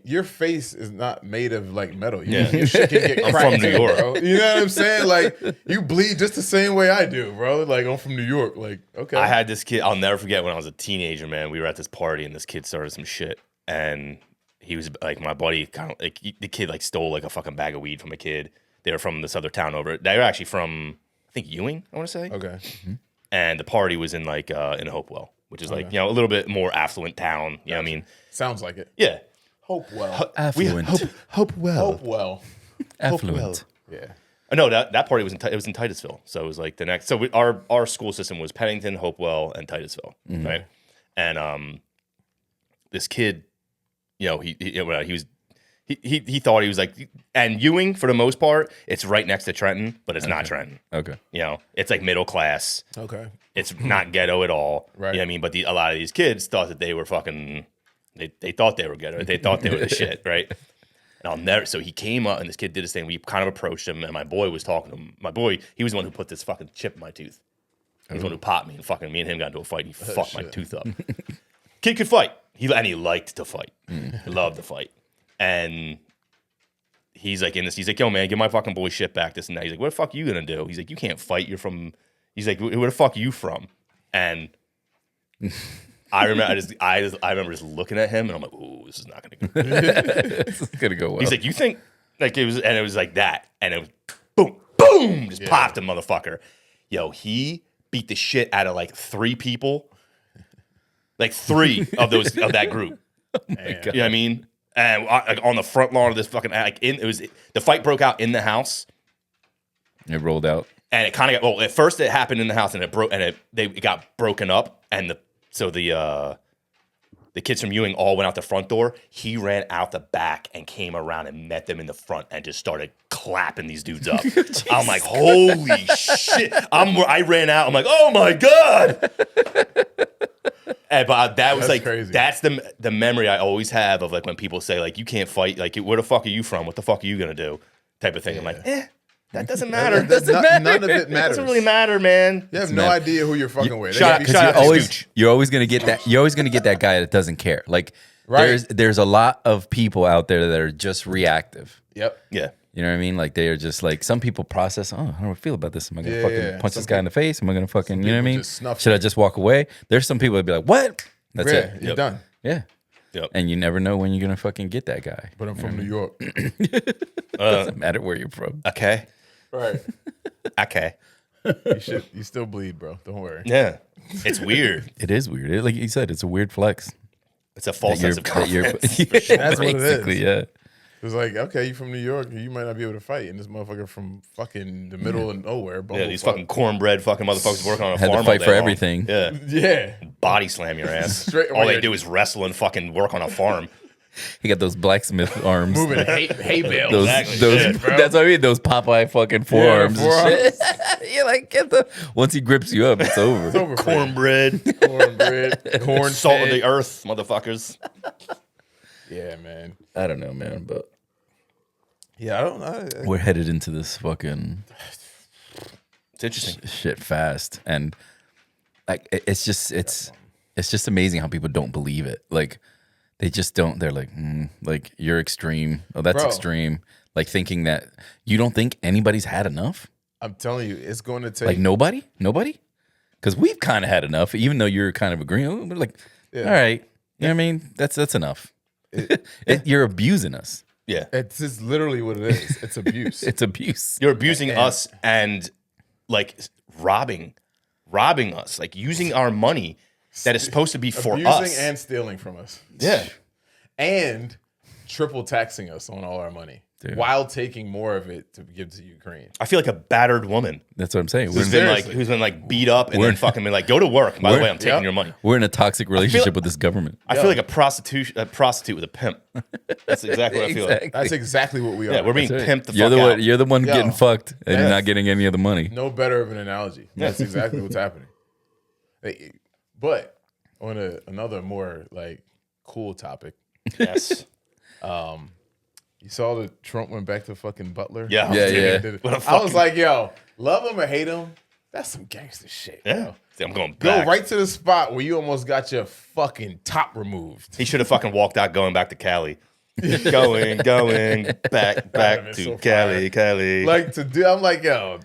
your face is not made of like metal. Yeah. Your shit can get I'm cracked from New too, York. bro. You know what I'm saying? Like you bleed just the same way I do, bro. Like I'm from New York. Like okay, I had this kid. I'll never forget when I was a teenager, man. We were at this party and this kid started some shit, and he was like, my buddy, kind of like the kid like stole like a fucking bag of weed from a kid. They were from this other town over. They were actually from I think Ewing, I want to say. okay. And the party was in like in Hopewell, which is like a little bit more affluent town. You know what I mean? Sounds like it. Yeah. Hopewell. Affluent. Hopewell. Hopewell. Affluent. Yeah. No, that party was it was in Titusville. So it was like the next. So our school system was Pennington, Hopewell, and Titusville, right? And this kid, he He thought he was like, and Ewing for the most part, it's right next to Trenton, but it's not Trenton. Okay. You know, it's like middle class. Okay. It's not ghetto at all. Right. You know what I mean? But a lot of these kids thought that they were fucking. They thought they were ghetto. They thought they were the shit, right? And I'll never. So he came up, and this kid did his thing. We kind of approached him, and my boy was talking to him. My boy, he was the one who put this fucking chip in my tooth. He's the one who popped me, and fucking me and him got into a fight. And he fucked my tooth up. Kid could fight. He liked to fight. He loved to fight. And he's like in this. He's like, yo, man, give my fucking boy shit back. This and that. He's like, what the fuck are you gonna do? He's like, you can't fight. You're from. He's like, where the fuck are you from? And I remember, I remember just looking at him, and I'm like, ooh, this is not gonna go. This is gonna go well. He's like, you think like it was like that, and it was boom, boom, just popped him, motherfucker. Yo, he beat the shit out of like 3 people, like 3 of that group. You know what I mean? And like on the front lawn of this fucking the fight broke out in the house. It rolled out. And it kind of at first it happened in the house, and it got broken up, and the kids from Ewing all went out the front door. He ran out the back and came around and met them in the front and just started clapping these dudes up. I'm like, holy shit! I ran out. I'm like, oh my god! But that was like crazy. That's the memory I always have of like when people say like you can't fight, like where the fuck are you from? What the fuck are you gonna do? Type of thing. I'm like, that doesn't matter. None of it matters. Doesn't really matter, man. You have no idea who you're fucking with. Shout They- out to Scooch. You're always gonna get that. You're always gonna get that guy that doesn't care. Like Right. there's a lot of people out there that are just reactive. Yep. Yeah. You know what I mean? Like they are just like some people process. Oh, how do I feel about this? Am I gonna Yeah, fucking yeah. punch Some this guy in the face? Am I gonna fucking you know what I people mean? just snuff Should I it. just walk away? There's some people that be like, what? That's Yeah, it. you're done. Yeah. Yep. And you never know when you're gonna fucking get that guy. But I'm from New York. Doesn't matter where you're from. Okay. Right. Okay. You still bleed, bro. Don't worry. Yeah. It's weird. It is weird. Like you said, it's a weird flex. It's a false sense of that you're- confidence. That's what it is. basically, yeah. It's like, okay, you from New York, you might not be able to fight, and this motherfucker from fucking the middle of nowhere. Yeah, these fucking cornbread fucking motherfuckers working on a Had to farm fight all day for long. everything. Yeah. Yeah. Body slam your ass. Straight- all they right. do is wrestle and fucking work on a farm. He got those blacksmith arms. Moving hay bales. Those, Exactly. those Yeah, bro. that's what I mean. Those Popeye fucking forearms. and forearms. shit. You're like, get the. Once he grips you up, it's over. It's over for you. Cornbread. Cornbread. Corn Salt of fed. the earth, motherfuckers. Yeah, man. I don't know, man, but Yeah, I don't know. we're headed into this fucking It's interesting. shit fast, and like it's just amazing how people don't believe it. Like they just don't. They're like you're extreme. Oh, that's Bro. extreme. Like thinking that you don't think anybody's had enough. I'm telling you, it's going to take. Like nobody, because we've kind of had enough. Even though you're kind of agreeing, we're like, all right, you know what I mean? That's enough. You're abusing us. Yeah. It's just literally what it is. It's abuse. It's abuse. You're abusing us and like robbing us, like using our money that is supposed to be for Abusing us. and stealing from us. Yeah. And triple taxing us on all our money Dude. while taking more of it to give to Ukraine. I feel like a battered woman That's what I'm saying. who's Seriously. been like beat up and then fucking been like, go to work. By the way, I'm taking Yep. your money. We're in a toxic relationship with this government. I feel like a prostitute with a pimp. That's exactly what I feel like. That's exactly what we are. Yeah, we're being That's right. pimped the You're fuck the out. one. You're the one Yo. getting fucked, and you're Yes. not getting any of the money. no better of an analogy. That's exactly what's happening. But on another more like cool topic, Yes. you saw that Trump went back to fucking Butler. Yeah. Yeah, dude. yeah. Did it. What a I was fucking- like, yo, love him or hate him, that's some gangster shit. Yeah. Yo. See, I'm going Go back. right to the spot where you almost got your fucking top removed. He should have fucking walked out going back to Cali. going back been to so Cali. Like to do, I'm like, yo,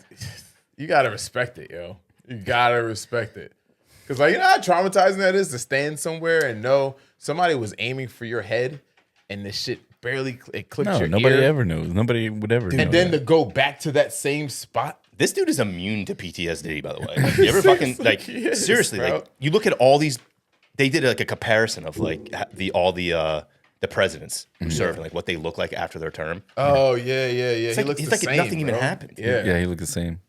you gotta respect it, yo. You gotta respect it. Cause like, you know how traumatizing that is to stand somewhere and know somebody was aiming for your head and the shit barely it clipped No, your nobody ear. ever knows. Nobody would ever know. And then that. to go back to that same spot. This dude is immune to PTSD, by the way. Like, you ever fucking like He is, seriously? bro. Like you look at all these. They did like a comparison of like all the presidents who served and like what they look like after their term. Oh yeah. It's he like, looks it's the like same, nothing even bro. happened. Yeah. yeah, he looked the same.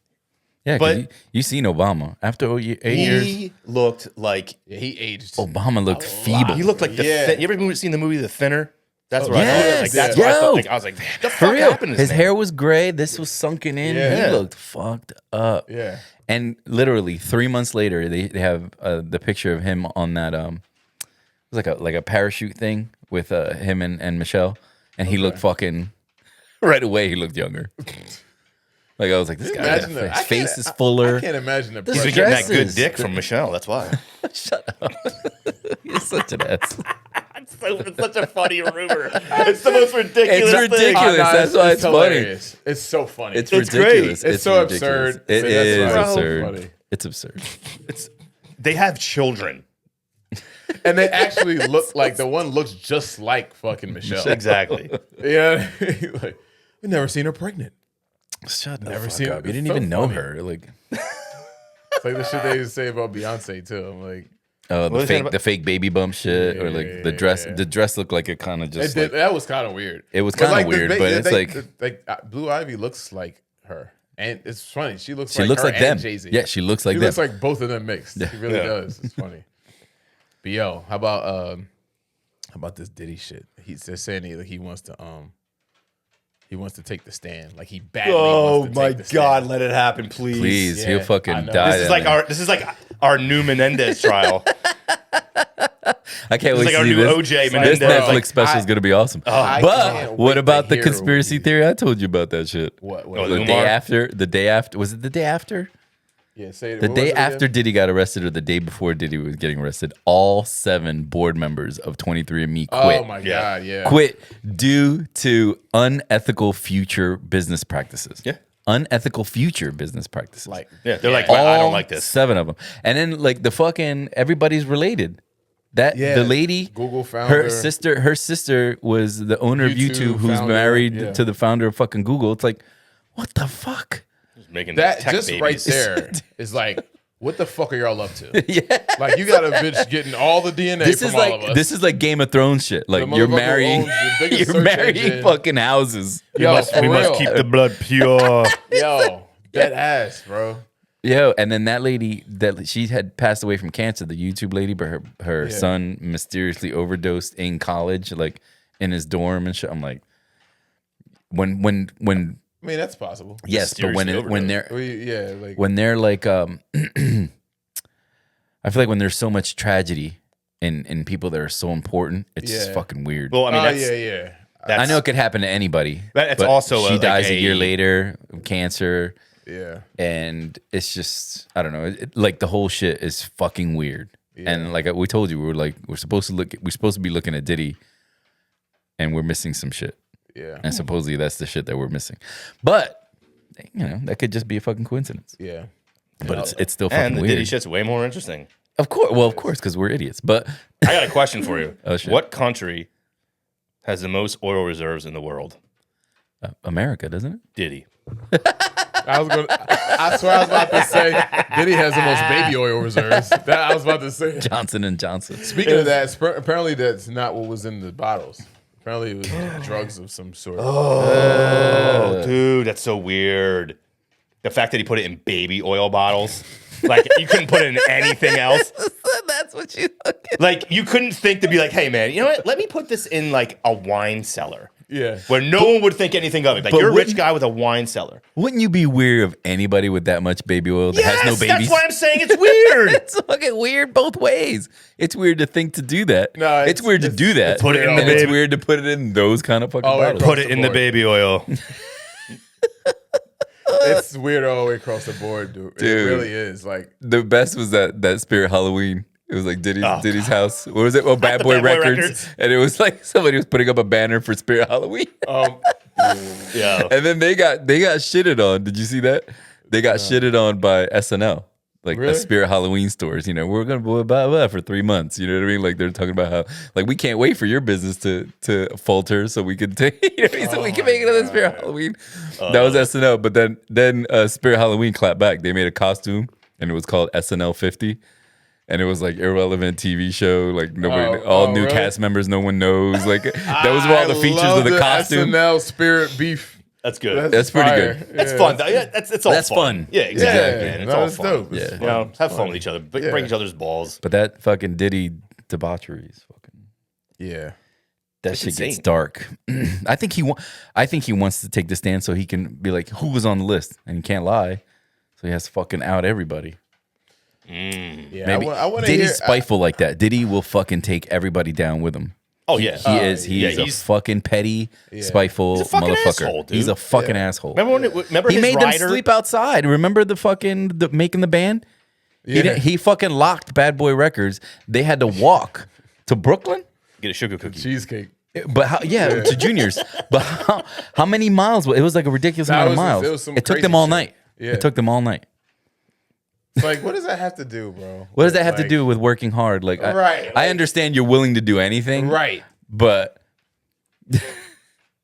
Yeah, But- but you seen Obama after 8 years. He looked like Yeah, he aged. Obama looked feeble. he looked like the. Yeah. You ever seen the movie The Thinner? That's what I thought. Yes. Like, that's Yeah. what I thought. Yo. Like, I was like, the For fuck real. happened to His this hair was gray. This was sunken in. Yeah. He looked fucked up. Yeah. And literally 3 months later, they have the picture of him on that it was like a parachute thing with him and Michelle, and he looked fucking right away. He looked younger. Like I was like, this guy, Imagine that. his face is fuller. I can't imagine the This He's is been pressure. getting that good dresses. dick from Michelle. That's why. Shut up. You're such an ass. It's such a funny rumor. It's the most ridiculous It's ridiculous. Oh, no, That's why it's funny. hilarious. It's so funny. It's It's ridiculous. great. It's so ridiculous. absurd. It So that's is why it's so absurd. funny. It's absurd. They have children. And they actually look like the one looks just like fucking Michelle. Exactly. Yeah. Like, we've never seen her pregnant. Shut the Never fuck seen up. it. You didn't It's so even know funny. her. Like, It's like the shit they used to say about Beyonce too. I'm like, oh, What is that about- the fake baby bump shit, or like the dress. Yeah. The dress looked like it kind of just. it Like, did, that was kind of weird. It was But, kinda like, the weird, ba- but it's Blue Ivy looks like her, and it's funny. She looks she like looks her like them. and Jay-Z. Yeah, she looks like She them. looks like both of them mixed. She really Yeah. does. It's funny. But yo, how about this Diddy shit? He's just saying he wants to take the stand. Like he badly Oh wants to my take the God, stand. let it happen, please. Please, Yeah, he'll I fucking know. die. This is down like there. our new Menendez trial. I can't This wait is like to our see new this. OJ This Menendez. Netflix Like, special is gonna be awesome. I But can't what wait about to the hear conspiracy what theory? I told you about that shit. What? Oh, The Umar? day after. The day after. Was it the day after? Yeah, say it. The What was day it again? after Diddy got arrested, or the day before Diddy was getting arrested, all 7 board members of 23andMe quit. Oh my Yeah. God! Yeah. Quit due to unethical future business practices. Yeah. Unethical future business practices. Like Yeah, they're like, all I don't like this. 7 of them. And then like the fucking everybody's related. That Yeah, the lady, Google founder. her sister was the owner of YouTube YouTube, who's founder, married yeah. to the founder of fucking Google. It's like, what the fuck? Making that tech just babies. right there is like, what the fuck are y'all up to? Yeah. Like you got a bitch getting all the DNA This from is all like of us. this is like Game of Thrones shit. Like The you're motherfucker marrying, owns the biggest you're search marrying engine. fucking houses. Yo, for real. the blood pure. Yo, that ass, bro. Yo, and then that lady that she had passed away from cancer, the YouTube lady, but her Yeah. son mysteriously overdosed in college, like in his dorm and shit. I'm like, when I mean, that's possible. yes, but when Mysteriously they're Yeah, like when they're like I feel like when there's so much tragedy in people that are so important, it's just Yeah. fucking weird. Well, I mean, that's, yeah. that's I know it could happen to anybody. But it's but also she like dies a year a- later of cancer, Yeah. and it's just I don't know. Like the whole shit is fucking weird. And like we told you, we're supposed to be looking at Diddy, and we're missing some shit. Yeah. And supposedly that's the shit that we're missing. But you know that could just be a fucking coincidence. Yeah. But it's still fucking and the weird. Diddy shit's way more interesting. Of course, because we're idiots. But I got a question for you. Oh, shit. What country has the most oil reserves in the world? America, doesn't it? Diddy. I swear I was about to say Diddy has the most baby oil reserves. That I was about to say. Johnson and Johnson. Speaking of that, apparently that's not what was in the bottles. Apparently it was drugs of some sort. Oh, dude, that's so weird. The fact that he put it in baby oil bottles. Like, you couldn't put it in anything else. That's what you look at. Like, you couldn't think to be like, hey, man, you know what? Let me put this in, like, a wine cellar. Yeah. Where no one would think anything of it. Like, but you're a rich wouldn't- guy with a wine cellar. Wouldn't you be weird of anybody with that much baby oil that has no Yes, babies? that's why I'm saying it's weird. It's fucking weird both ways. It's weird to think to do that. No, it's weird to do that. Put it in the and it's baby- weird to put it in those kind of fucking Oh, bottles. across Put it the in the board. baby oil. It's weird all the way across the board, dude. It Dude. really is. Like, The best was that Spirit Halloween. It was like Diddy's house. What was it? Oh, Bad The Boy Bad Boy Records. Records. And it was like somebody was putting up a banner for Spirit Halloween. Yeah. And then they got shitted on. Did you see that? They got shitted on by SNL. Like the Really? Spirit Halloween stores, you know, we're gonna blah, blah, blah for 3 months. You know what I mean? Like they're talking about how like we can't wait for your business to falter so we can take so we can make another Spirit Halloween. That was SNL, but then Spirit Halloween clapped back. They made a costume and it was called SNL 50. And it was like irrelevant TV show, like nobody, all new really? cast members, no one knows. Like those were all the features of the costume. SNL Spirit beef. That's good. That's pretty fire. good. That's Yeah. fun. Yeah, it's all That's fun. Yeah, exactly. Yeah, Man. It's no, all it's fun. dope. It's Yeah. fun. You know, have It's fun with each other. Break Yeah. each other's balls. But that fucking Diddy debauchery is fucking. Yeah. that It's shit gets insane. dark. I think he wants to take the stand so he can be like, who was on the list, and he can't lie, so he has to fucking out everybody. Yeah, Maybe I want to Diddy's hear. spiteful like that. Diddy will fucking take everybody down with him. Oh yeah, He's a he's- fucking petty, spiteful He's a fucking motherfucker. asshole, dude. He's a fucking asshole. Remember He his made rider? them sleep outside. Remember the making the band? Yeah. He fucking locked Bad Boy Records. They had to walk to Brooklyn. Get a sugar cookie. Cheesecake. But to Juniors. But how many miles? It was like a ridiculous amount of miles. it was some It took crazy them all shit. night. Yeah. It took them all night. It's like, what does that have to do, bro? What does that have to Like, do with working hard? Like, Right, I understand you're willing to do anything, Right. but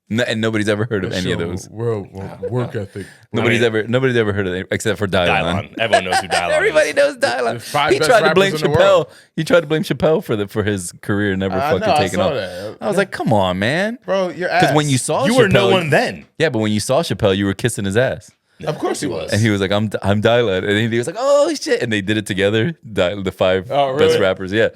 and nobody's ever heard of any of Show those. work ethic. Nobody's ever heard of it except for Dylon. Dylon. Everyone knows who Dylon Everybody is. knows Dylon. The five He best tried to blame rappers in the Chappelle. world. He tried to blame Chappelle for his career never I fucking know, I taking saw off. that. I was like, come on, man. Bro, your Because ass. when you saw You Chappelle, were no one then. Yeah, but when you saw Chappelle, you were kissing his ass. Of course he was. And he was like, I'm Dylon. And he was like, oh shit. And they did it together. The five Oh, really? best rappers. Yeah.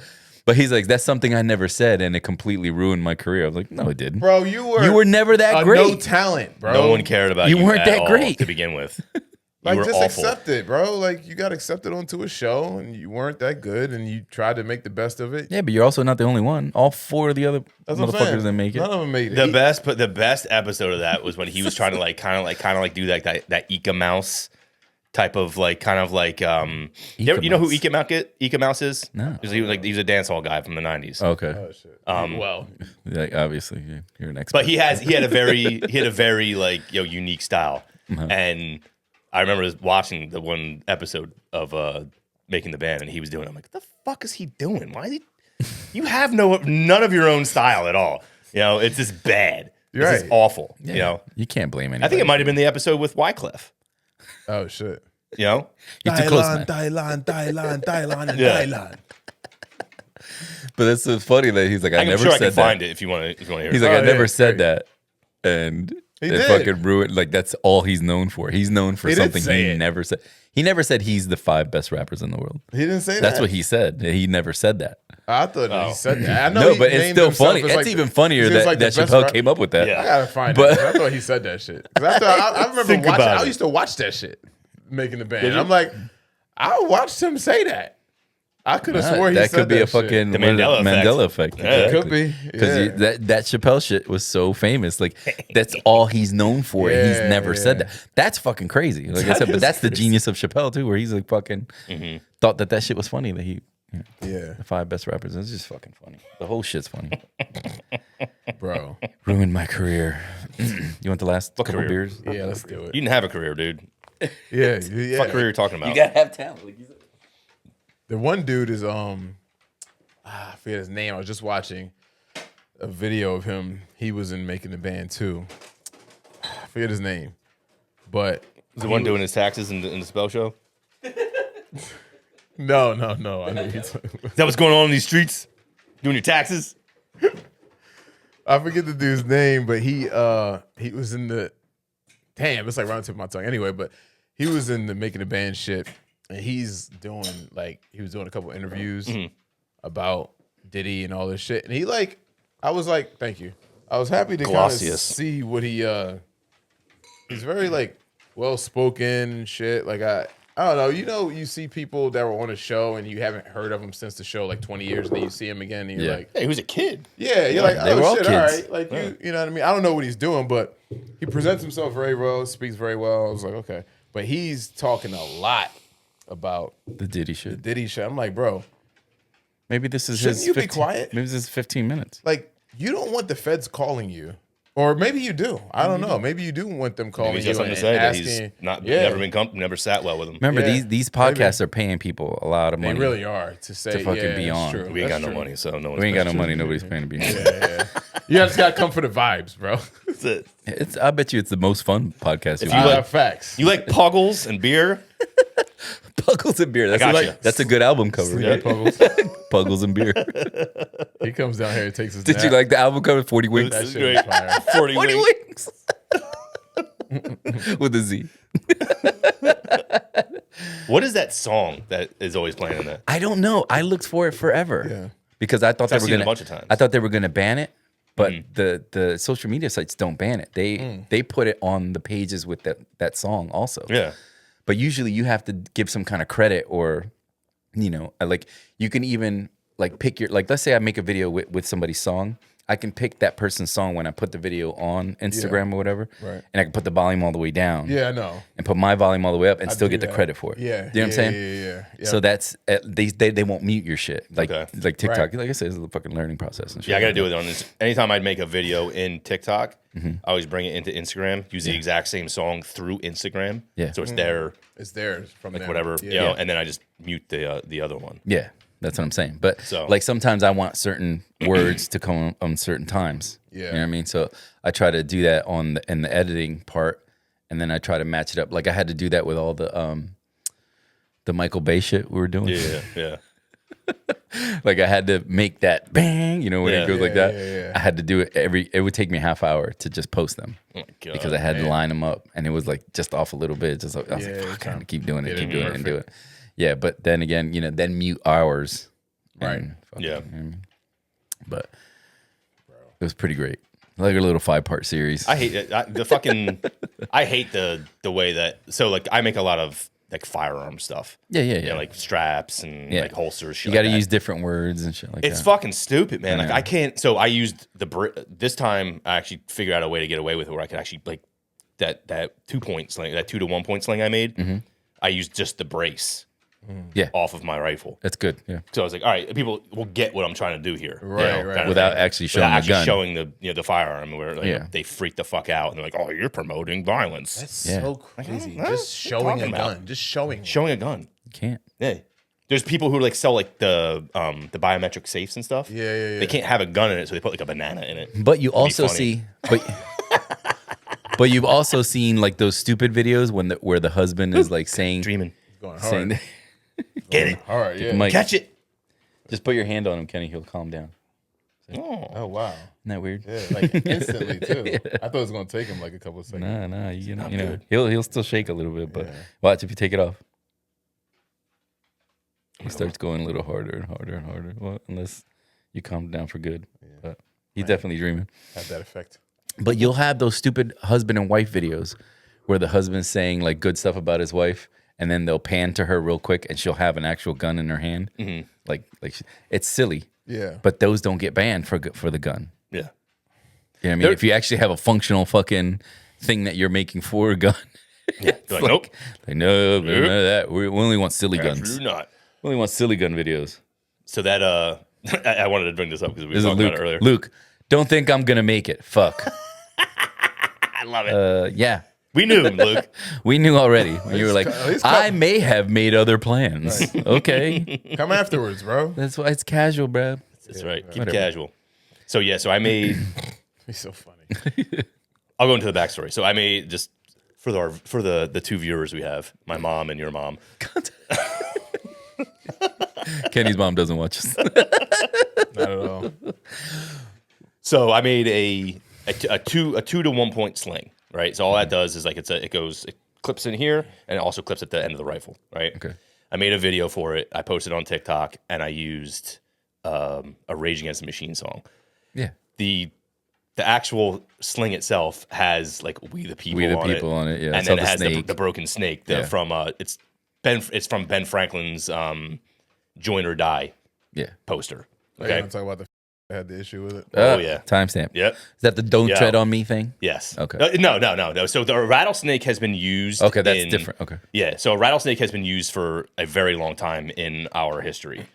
But he's like, that's something I never said, and it completely ruined my career. I was like, no, it didn't. Bro, you were never that a great. no talent, bro. No one cared about you. You weren't at that all great. to begin with. You Like, were just awful. accept it, bro. Like, you got accepted onto a show, and you weren't that good, and you tried to make the best of it. Yeah, but you're also not the only one. All four of the other That's what I'm motherfuckers saying. didn't make it. None of them made it. The best episode of that was when he was trying to kind of do that Ika Mouse type of you know who Ika Mouse is? No. He was a dance hall guy from the 90s. Okay. Oh, shit. Well, Like, obviously, you're an expert. but he had a very unique style. And I remember watching the one episode of Making the Band, and he was doing it. I'm like, what the fuck is he doing? Why is he? You have none of your own style at all. You know, it's just bad. You're It's just right. awful. Yeah, You know, you can't blame anybody. I think it might have been the episode with Wyclef. Oh, shit. You know, You're too close, man. Dylan, and Yeah. Dylan. But it's so funny that he's like, I I'm never sure I said can that. find it if you want to hear. He's it. like, Oh, I never yeah, said great. that. And He it did. fucking ruined. Like, that's all he's known for. He's known for He did something say he it. never said. He never said he's the 5 best rappers in the world. He didn't say that. That's what he said. He never said that. I thought he said that. I know No, he but it's named still himself funny. as, It's like, even he funnier was, that, like, the that best Chappelle rap- came up with that. Yeah. I gotta find But- it. I thought he said that shit. 'Cause I remember Think watching. about I it. used to watch that shit, Making the Band. Did you? I'm like, I watched him say that. I could have swore he that said could be that a fucking The what is it? Mandela effect. Mandela effect. Yeah. It could be. Because Yeah. that Chappelle shit was so famous. Like, that's all he's known for. He's Yeah, never said yeah. that. That's fucking crazy. Like I That said, but is that's the crazy. genius of Chappelle too, where he's like fucking thought that shit was funny. That he, Yeah, the 5 best rappers. It's just fucking funny. The whole shit's funny. bro. Ruined my career. You want the last couple career? beers? Yeah, let's do it. You didn't have a career, dude. Yeah, yeah. What career are you talking about? gotta have talent. Like you said. The one dude is I forget his name. I was just watching a video of him. He was in Making the Band too. I forget his name, but Is the one doing his taxes in the spell show? no. I know you're talking about. Is that what's going on in these streets? Doing your taxes? I forget the dude's name, but he was in the it's like right on the tip of my tongue. Anyway, but he was in the Making the Band shit, and he was doing a couple interviews about Diddy and all this shit, and I was like, thank you. I was happy to kind of Glossius. see what he's very well spoken and shit. Like I don't know. You see people that were on a show and you haven't heard of them since the show 20 years, and then you see him again and you're Yeah. like, Hey, he was a kid. yeah, you're like, they were all oh shit, all kids. right. Like you know what I mean? I don't know what he's doing, but he presents himself very well, speaks very well. I was like, okay. But he's talking a lot about The Diddy shit. the Diddy shit. I'm like, bro, Maybe this is Shouldn't his. you be 15 quiet? Maybe this is 15 minutes. like you don't want the feds calling you. Or maybe you do. I don't know. Maybe you do want them calling Maybe he's you got and something to say that asking. he's not yeah, never sat well with him. Remember, Yeah, these podcasts are paying people a lot of they money. really are to say to fucking yeah, be that's on. true. We ain't got That's no true. money, so no one's We ain't got no paying money. Nobody's paying to be. Here. Yeah. You just gotta come for the vibes, bro. That's it. It's. I bet you it's the most fun podcast. If you you like Like facts. You like Puggles and beer? Puggles and beer. That's got a, you. that's a good album cover. Sleepy Yeah. Puggles. Puggles and beer. He comes down here and takes his Did nap. you like the album cover? 40 Winks. that That's shit? Is great. fire. 40 40 wings. Winks. With a Z. What is that song that is always playing in there? I don't know. I looked for it forever. Yeah. Because I thought I've they were seen it gonna. a bunch of times. I thought they were gonna ban it, but the social media sites don't ban it. They put it on the pages with that song also. Yeah. But usually you have to give some kind of credit, or like you can even like pick your, like, let's say I make a video with somebody's song. I can pick that person's song when I put the video on Instagram or whatever, Right. and I can put the volume all the way down. Yeah, I know. And put my volume all the way up and still do get the that. credit for it. Yeah. You know what I'm saying? Yeah. So that's they won't mute your shit like Okay. like TikTok. Right. Like I said, it's a fucking learning process and shit. Yeah, I got to do it on this. Anytime I'd make a video in TikTok, Mm-hmm. I always bring it into Instagram, use the exact same song through Instagram. Yeah. So it's there, It's theirs from like them. whatever, Yeah. and then I just mute the other one. Yeah, that's what I'm saying. But So- like sometimes I want certain words to come on certain times. Yeah. You know what I mean? So I try to do that in the editing part, and then I try to match it up. Like I had to do that with all the Michael Bay shit we were doing. Yeah. Like I had to make that bang, when Yeah. it goes like that. Yeah. I had to do it it would take me a half hour to just post them. Oh my God. Because I had to line them up, and it was like just off a little bit. Just like, I was Yeah, like, you're fuck, I trying gotta keep doing it, get keep it doing it, and do it. perfect. Yeah, but then again, then mute hours. Right. Fucking, Yeah. you know what I mean? But it was pretty great. Like a little 5-part series. I hate it. I hate the way that. So like I make a lot of like firearm stuff. Yeah. Like straps and Yeah. like holsters. Shit You got to like that. use different words and shit like It's that. fucking stupid, man. Like know. I can't. So I used this time. I actually figured out a way to get away with it, where I could actually like that 2-point sling, that 2 to 1 point sling I made. Mm-hmm. I used just the brace Yeah, off of my rifle. that's good. Yeah, So I was like, all right, people will get what I'm trying to do here, Right, right. kind of without thing. actually showing Without the actually gun. showing the firearm, where like, Yeah. they freak the fuck out and they're like, oh, you're promoting violence, That's Yeah. so crazy. What? Just showing a talking about? gun. Just showing. showing a gun. you can't. Yeah. There's people who like sell like the biometric safes and stuff. Yeah. They can't have a gun in it, so they put like a banana in it. But you also funny. see, but you've also seen like those stupid videos where the husband is like saying, Dreaming. Going saying, hard. Get it. All right, yeah. Mike, Catch it. just put your hand on him, Kenny. He'll calm down. Oh, wow. Isn't that weird? Yeah, like instantly, too. I thought it was going to take him like a couple of seconds. Nah, you know, he'll still shake a little bit, but Yeah. watch if you take it off. He starts going a little harder and harder and harder. Well, unless you calm down for good. But he's definitely dreaming. Had that effect. But you'll have those stupid husband and wife videos where the husband's saying like good stuff about his wife, and then they'll pan to her real quick, and she'll have an actual gun in her hand. Mm-hmm. It's silly, Yeah. but those don't get banned for the gun. Yeah. You know what I mean? If you actually have a functional fucking thing that you're making for a gun, They're like, nope. like no, none of that. We only want silly guns. Absolutely not. We only want silly gun videos. So that I wanted to bring this up because we were This is talking Luke. about it earlier. Luke, don't think I'm gonna make it. Fuck. I love it. Yeah. We knew, Luke. We knew already. When you were like, he's I may have made other plans. Okay. Come afterwards, bro. That's why it's casual, bro. That's right. Keep whatever. it casual. So yeah, so I made. He's so funny. I'll go into the backstory. So I made just for the two viewers we have, my mom and your mom. Kenny's mom doesn't watch us. Not at all. So I made a 2 to 1 point sling. Right. So all that does is like it clips in here and it also clips at the end of the rifle. Right. Okay. I made a video for it. I posted on TikTok and I used a Rage Against the Machine song. Yeah. The actual sling itself has like We the People, We the on People it. on it, yeah. And It's then all it the has snake. the broken snake Yeah. from it's from Ben Franklin's Join or Die Yeah. poster. You Okay. want to talk about the I had the issue with it? Oh, yeah. Timestamp. Yep. Is that the don't Yeah. tread on me thing? Yes. Okay. No. So the rattlesnake has been used. Okay, that's in- different. Okay. Yeah. So a rattlesnake has been used for a very long time in our history,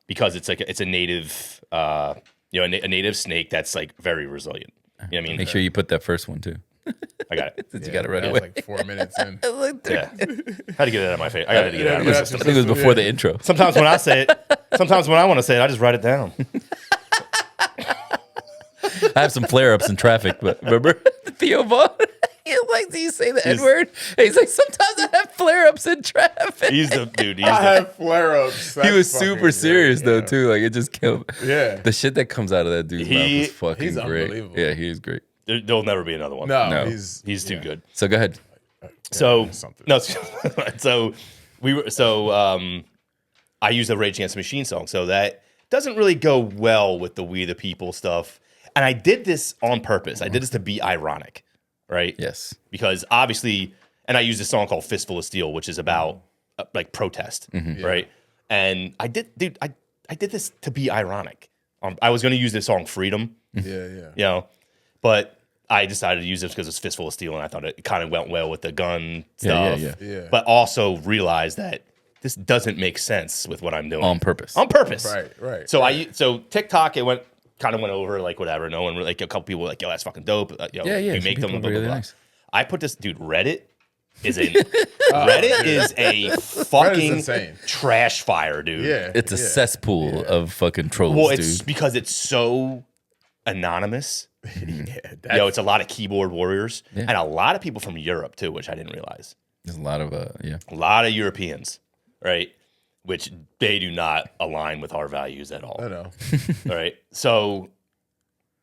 because it's a native, a native snake that's like very resilient. You know what I mean? Make sure you put that first one too. I got it. Since you got it right That away. was like 4 minutes in. Yeah. Had to get it out of my face. I got to get it out of my Yeah. system. I think it was before the intro. Sometimes when I say it, sometimes when I want to say it, I just write it down. I have some flare ups in traffic, but remember Theo Vaughn? He likes you say the N word. He's like, sometimes I have flare ups in traffic. He's the dude. He's I the, have flare ups. He was super serious though too. Like it just killed. Yeah. The shit that comes out of that dude's mouth is fucking he's great. unbelievable. Yeah, he is great. there'll never be another one. No, No. he's Too good. So go ahead. So something. no, so I used a Rage Against the Machine song. So that doesn't really go well with the We the People stuff. And I did this on purpose. I did this to be ironic, right? Yes. Because obviously, and I used a song called Fistful of Steel, which is about like protest, right? And I did this to be ironic. I was going to use this song Freedom, you know, but I decided to use it because it's Fistful of Steel, and I thought it kind of went well with the gun stuff. Yeah. But also realized that this doesn't make sense with what I'm doing On purpose. On purpose, Right. So TikTok, it kind of went over like whatever. No one really, like a couple people were like, yo, that's fucking dope. You know, Yeah. we Some make them people blah, blah, really blah. nice. I put this dude. Reddit is a fucking insane. trash fire, dude. Yeah. It's a cesspool of fucking trolls, Well, it's dude. because it's so anonymous. That's, It's a lot of keyboard warriors and a lot of people from Europe too, which I didn't realize. There's a lot of A lot of Europeans, right? Which they do not align with our values at all. I know. All right. So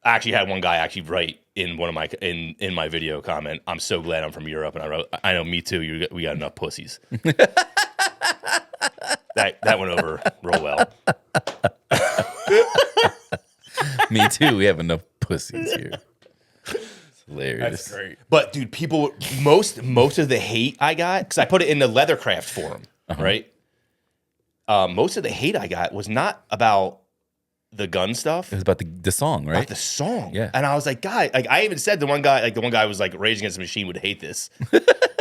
I actually had one guy actually write in one of my in my video comment, "I'm so glad I'm from Europe," and I wrote, "I know, me too. We got enough pussies." that went over real well. Me too. We have enough pussies here. It's hilarious. That's great. But dude, people most of the hate I got, because I put it in the Leathercraft forum, right? Most of the hate I got was not about the gun stuff. It was about the song, right? About the song. Yeah. And I was like, guy, like I even said the one guy was like, Rage Against the Machine would hate this.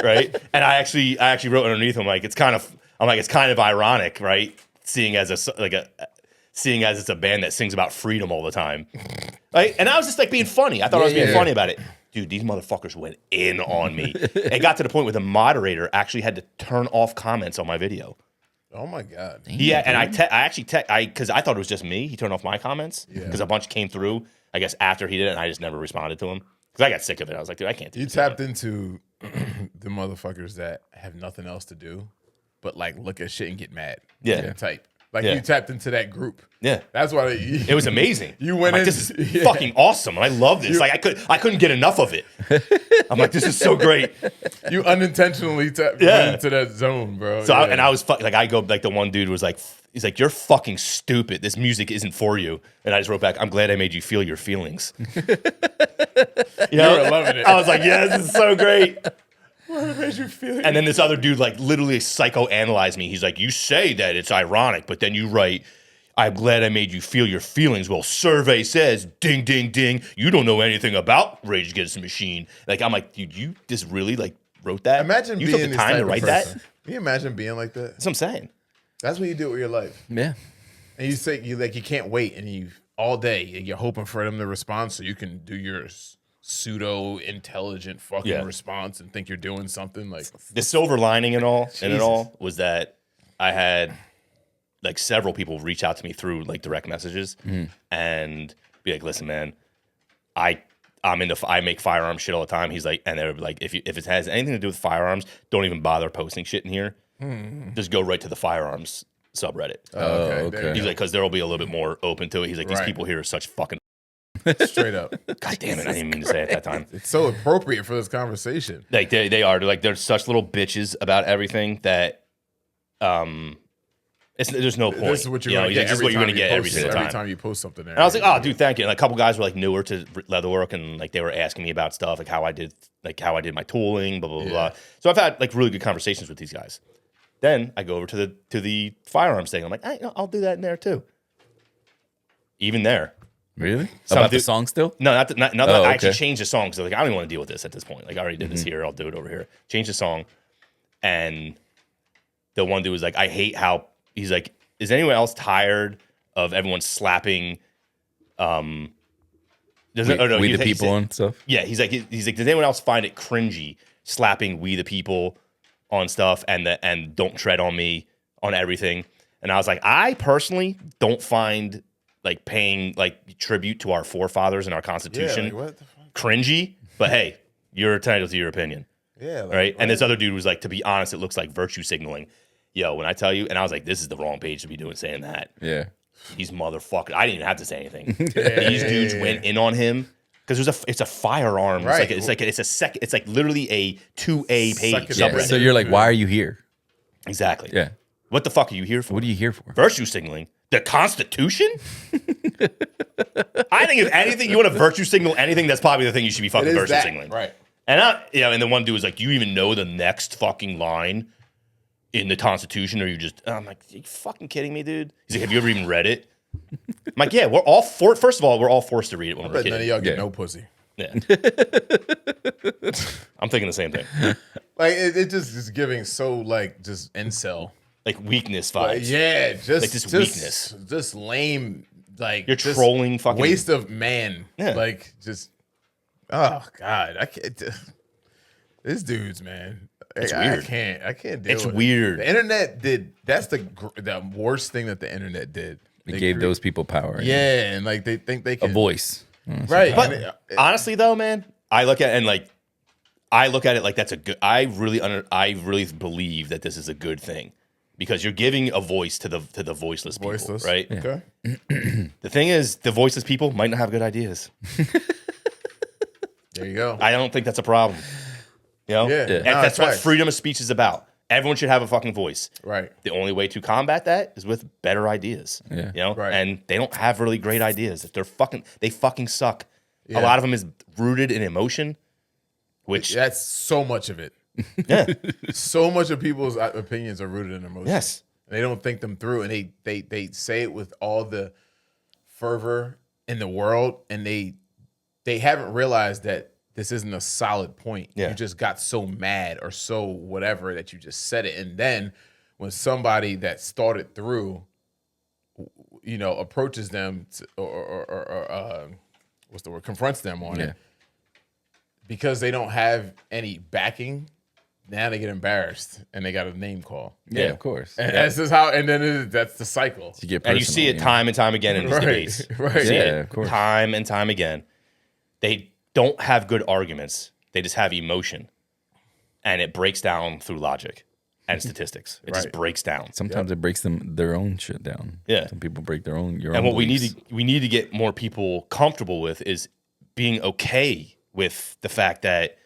Right. And I actually wrote underneath him, like, it's kind of ironic, right? Seeing as it's a band that sings about freedom all the time. Right. And I was just like being funny. I thought I was being funny about it. Dude, these motherfuckers went in on me. It got to the point where the moderator actually had to turn off comments on my video. Oh my God. Yeah, and because I thought it was just me. He turned off my comments because a bunch came through, I guess, after he did it, and I just never responded to him because I got sick of it. I was like, dude, I can't do You this. tapped into the motherfuckers that have nothing else to do but like look at shit and get mad. Yeah. And type. Like Yeah. you tapped into that group. Yeah. That's why It was amazing. You went I'm like, in- this is yeah. fucking awesome. I love this. Like I couldn't get enough of it. I'm like, this is so great. you unintentionally went into that zone, bro. So I was like, I go like the one dude was like, he's like, you're fucking stupid. This music isn't for you. And I just wrote back, I'm glad I made you feel your feelings. You know, were loving it. I was like, yeah, this is so great. What made you feel And then this other dude like literally psychoanalyzed me. He's like, you say that it's ironic, but then you write, I'm glad I made you feel your feelings. Well, survey says, ding, ding, ding. You don't know anything about Rage Against the Machine. Like, I'm like, dude, you just really like wrote that? Imagine you being took the this time type to of write person. that? Can you imagine being like that? That's what I'm saying. That's what you do with your life. Yeah. And you say you can't wait, and you all day and you're hoping for them to respond so you can do your pseudo intelligent fucking response and think you're doing something like The silver lining in it all was that I had like several people reach out to me through like direct messages and be like, listen, man, I make firearm shit all the time. He's like, and they're like, if it has anything to do with firearms, don't even bother posting shit in here. Just go right to the firearms subreddit. okay. He's like, because there will be a little bit more open to it. He's like, these Right. people here are such fucking. straight up. God damn it! I didn't mean to say it at that time. It's so appropriate for this conversation. Like they are. They're such little bitches about everything that there's no point. This is what you're You know, going to get. This is what you're going to get every single Every time. time you post something there. And I was like, oh, dude, thank you. And a couple guys were like newer to leatherwork, and like they were asking me about stuff, like how I did my tooling, blah blah blah. So I've had like really good conversations with these guys. Then I go over to the firearms thing. I'm like, I'll do that in there too. Even there. Really? Some About the dude- song still? No, not that Oh, I actually okay. changed the song because like I don't even want to deal with this at this point. Like I already did this here, I'll do it over here. Change the song, and the one dude was like, I hate how he's like, is anyone else tired of everyone slapping? We the people and stuff? Yeah, he's like, does anyone else find it cringy slapping "We the People" on stuff and "Don't Tread on Me" on everything? And I was like, I personally don't find like paying like tribute to our forefathers and our Constitution like, what the fuck? cringy, but hey, you're entitled to your opinion, Yeah. Like, right? And this other dude was like, to be honest, it looks like virtue signaling. Yo, when I tell you, and I was like, this is the wrong page to be doing saying that. Yeah. These motherfuckers, I didn't even have to say anything. These dudes went in on him because it's a firearm. Right. It's like literally a 2A page. Second Yeah. subreddit. So you're like, why are you here? Exactly. Yeah. What the fuck are you here for? What are you here for? Virtue signaling. The Constitution? I think if anything, you want to virtue signal anything, that's probably the thing you should be fucking It is virtue that, signaling. right? And and the one dude was like, "Do you even know the next fucking line in the Constitution, or you just?" I'm like, "Are you fucking kidding me, dude?" He's like, "Have you ever even read it?" I'm like, "Yeah, we're all first of all, we're all forced to read it when we're But none of kids." y'all get Yeah. no pussy. Yeah, I'm thinking the same thing. Like it just is giving so like just incel. Like weakness Like, vibes. yeah, just Like this just, weakness. just lame. Like You're just trolling fucking- waste of man. Yeah. Like just oh god, I can't. This dude's man. It's I weird. I can't deal It's with weird. It. The internet did. That's the worst thing that the internet did. It gave those people power. Yeah, and like they think they A can voice. right. But and honestly, though, man, I look at it like that's a good. I really believe that this is a good thing because you're giving a voice to the voiceless people, voiceless, right? Okay. The thing is, the voiceless people might not have good ideas. There you go. I don't think that's a problem. You know, Yeah. And Nah, that's what facts. freedom of speech is about. Everyone should have a fucking voice. Right. The only way to combat that is with better ideas. Yeah. You know, Right. and they don't have really great ideas. They fucking suck. Yeah. A lot of them is rooted in emotion, which That's so much of it. yeah, So much of people's opinions are rooted in emotion. yes. They don't think them through, and they say it with all the fervor in the world, and they haven't realized that this isn't a solid point. Yeah. You just got so mad or so whatever that you just said it, and then when somebody that's thought it through, you know, approaches them or what's the word, confronts them on Yeah. it, because they don't have any backing. Now they get embarrassed and they got a name call. Yeah, of course. And that's just how, and then that's the cycle. You get And you see personal, it know? time and time again in these Right, debates. right. You see Yeah, it of course. time and time again. They don't have good arguments. They just have emotion. And it breaks down through logic and statistics. It just Right. breaks down. Sometimes it breaks them their own shit down. Yeah. Some people break their own. Your And own what we beliefs. need to get more people comfortable with is being okay with the fact that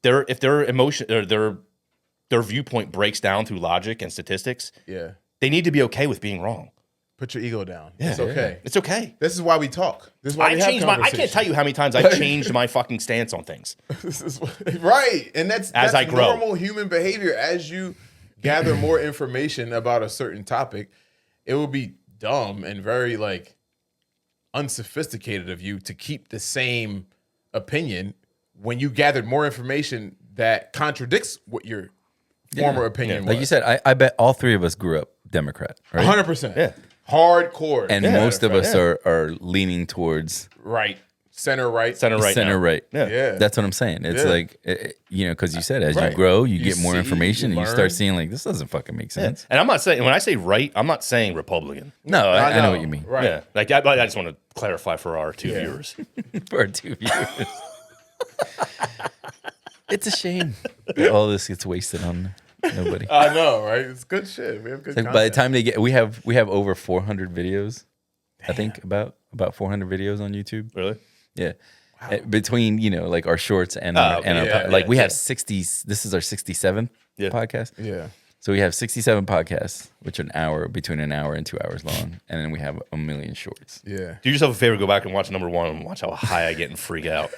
if their emotion or their viewpoint breaks down through logic and statistics, Yeah. they need to be okay with being wrong. Put your ego down. It's okay. It's okay. This is why we talk. This is why I we have changed I can't conversation. tell you how many times I changed my fucking stance on things. This is right. And that's I grow. normal human behavior. As you gather more information about a certain topic, it will be dumb and very like unsophisticated of you to keep the same opinion when you gathered more information that contradicts what your former opinion was. Like you said, I bet all three of us grew up Democrat, right? 100%. Yeah. Hardcore. And Yeah, most of right. us are leaning towards Right. Center right. Center right center now. right. Yeah. Yeah. That's what I'm saying. It's Yeah. like, you know, because you said as Right. you grow, you You get more see, information you and you learn. start seeing like, this doesn't fucking make sense. And I'm not saying when I say right, I'm not saying Republican. No, I know what you mean. Right. Yeah. Like I just want to clarify for our two Yeah. viewers. For our two viewers. It's a shame that all this gets wasted on nobody. I know, right? It's good shit. We have good Like content. by the time they get, we have over 400 videos. I think about 400 videos on YouTube. Really? Yeah. Between, you know, like our shorts and our, okay. and our Yeah, like yeah, we yeah. have 60. This is our 67th Yeah. podcast. Yeah. So we have 67 podcasts, which are between an hour and 2 hours long, and then we have a million shorts. Yeah. Do yourself a favor, go back and watch number 1 and watch how high I get and freak out.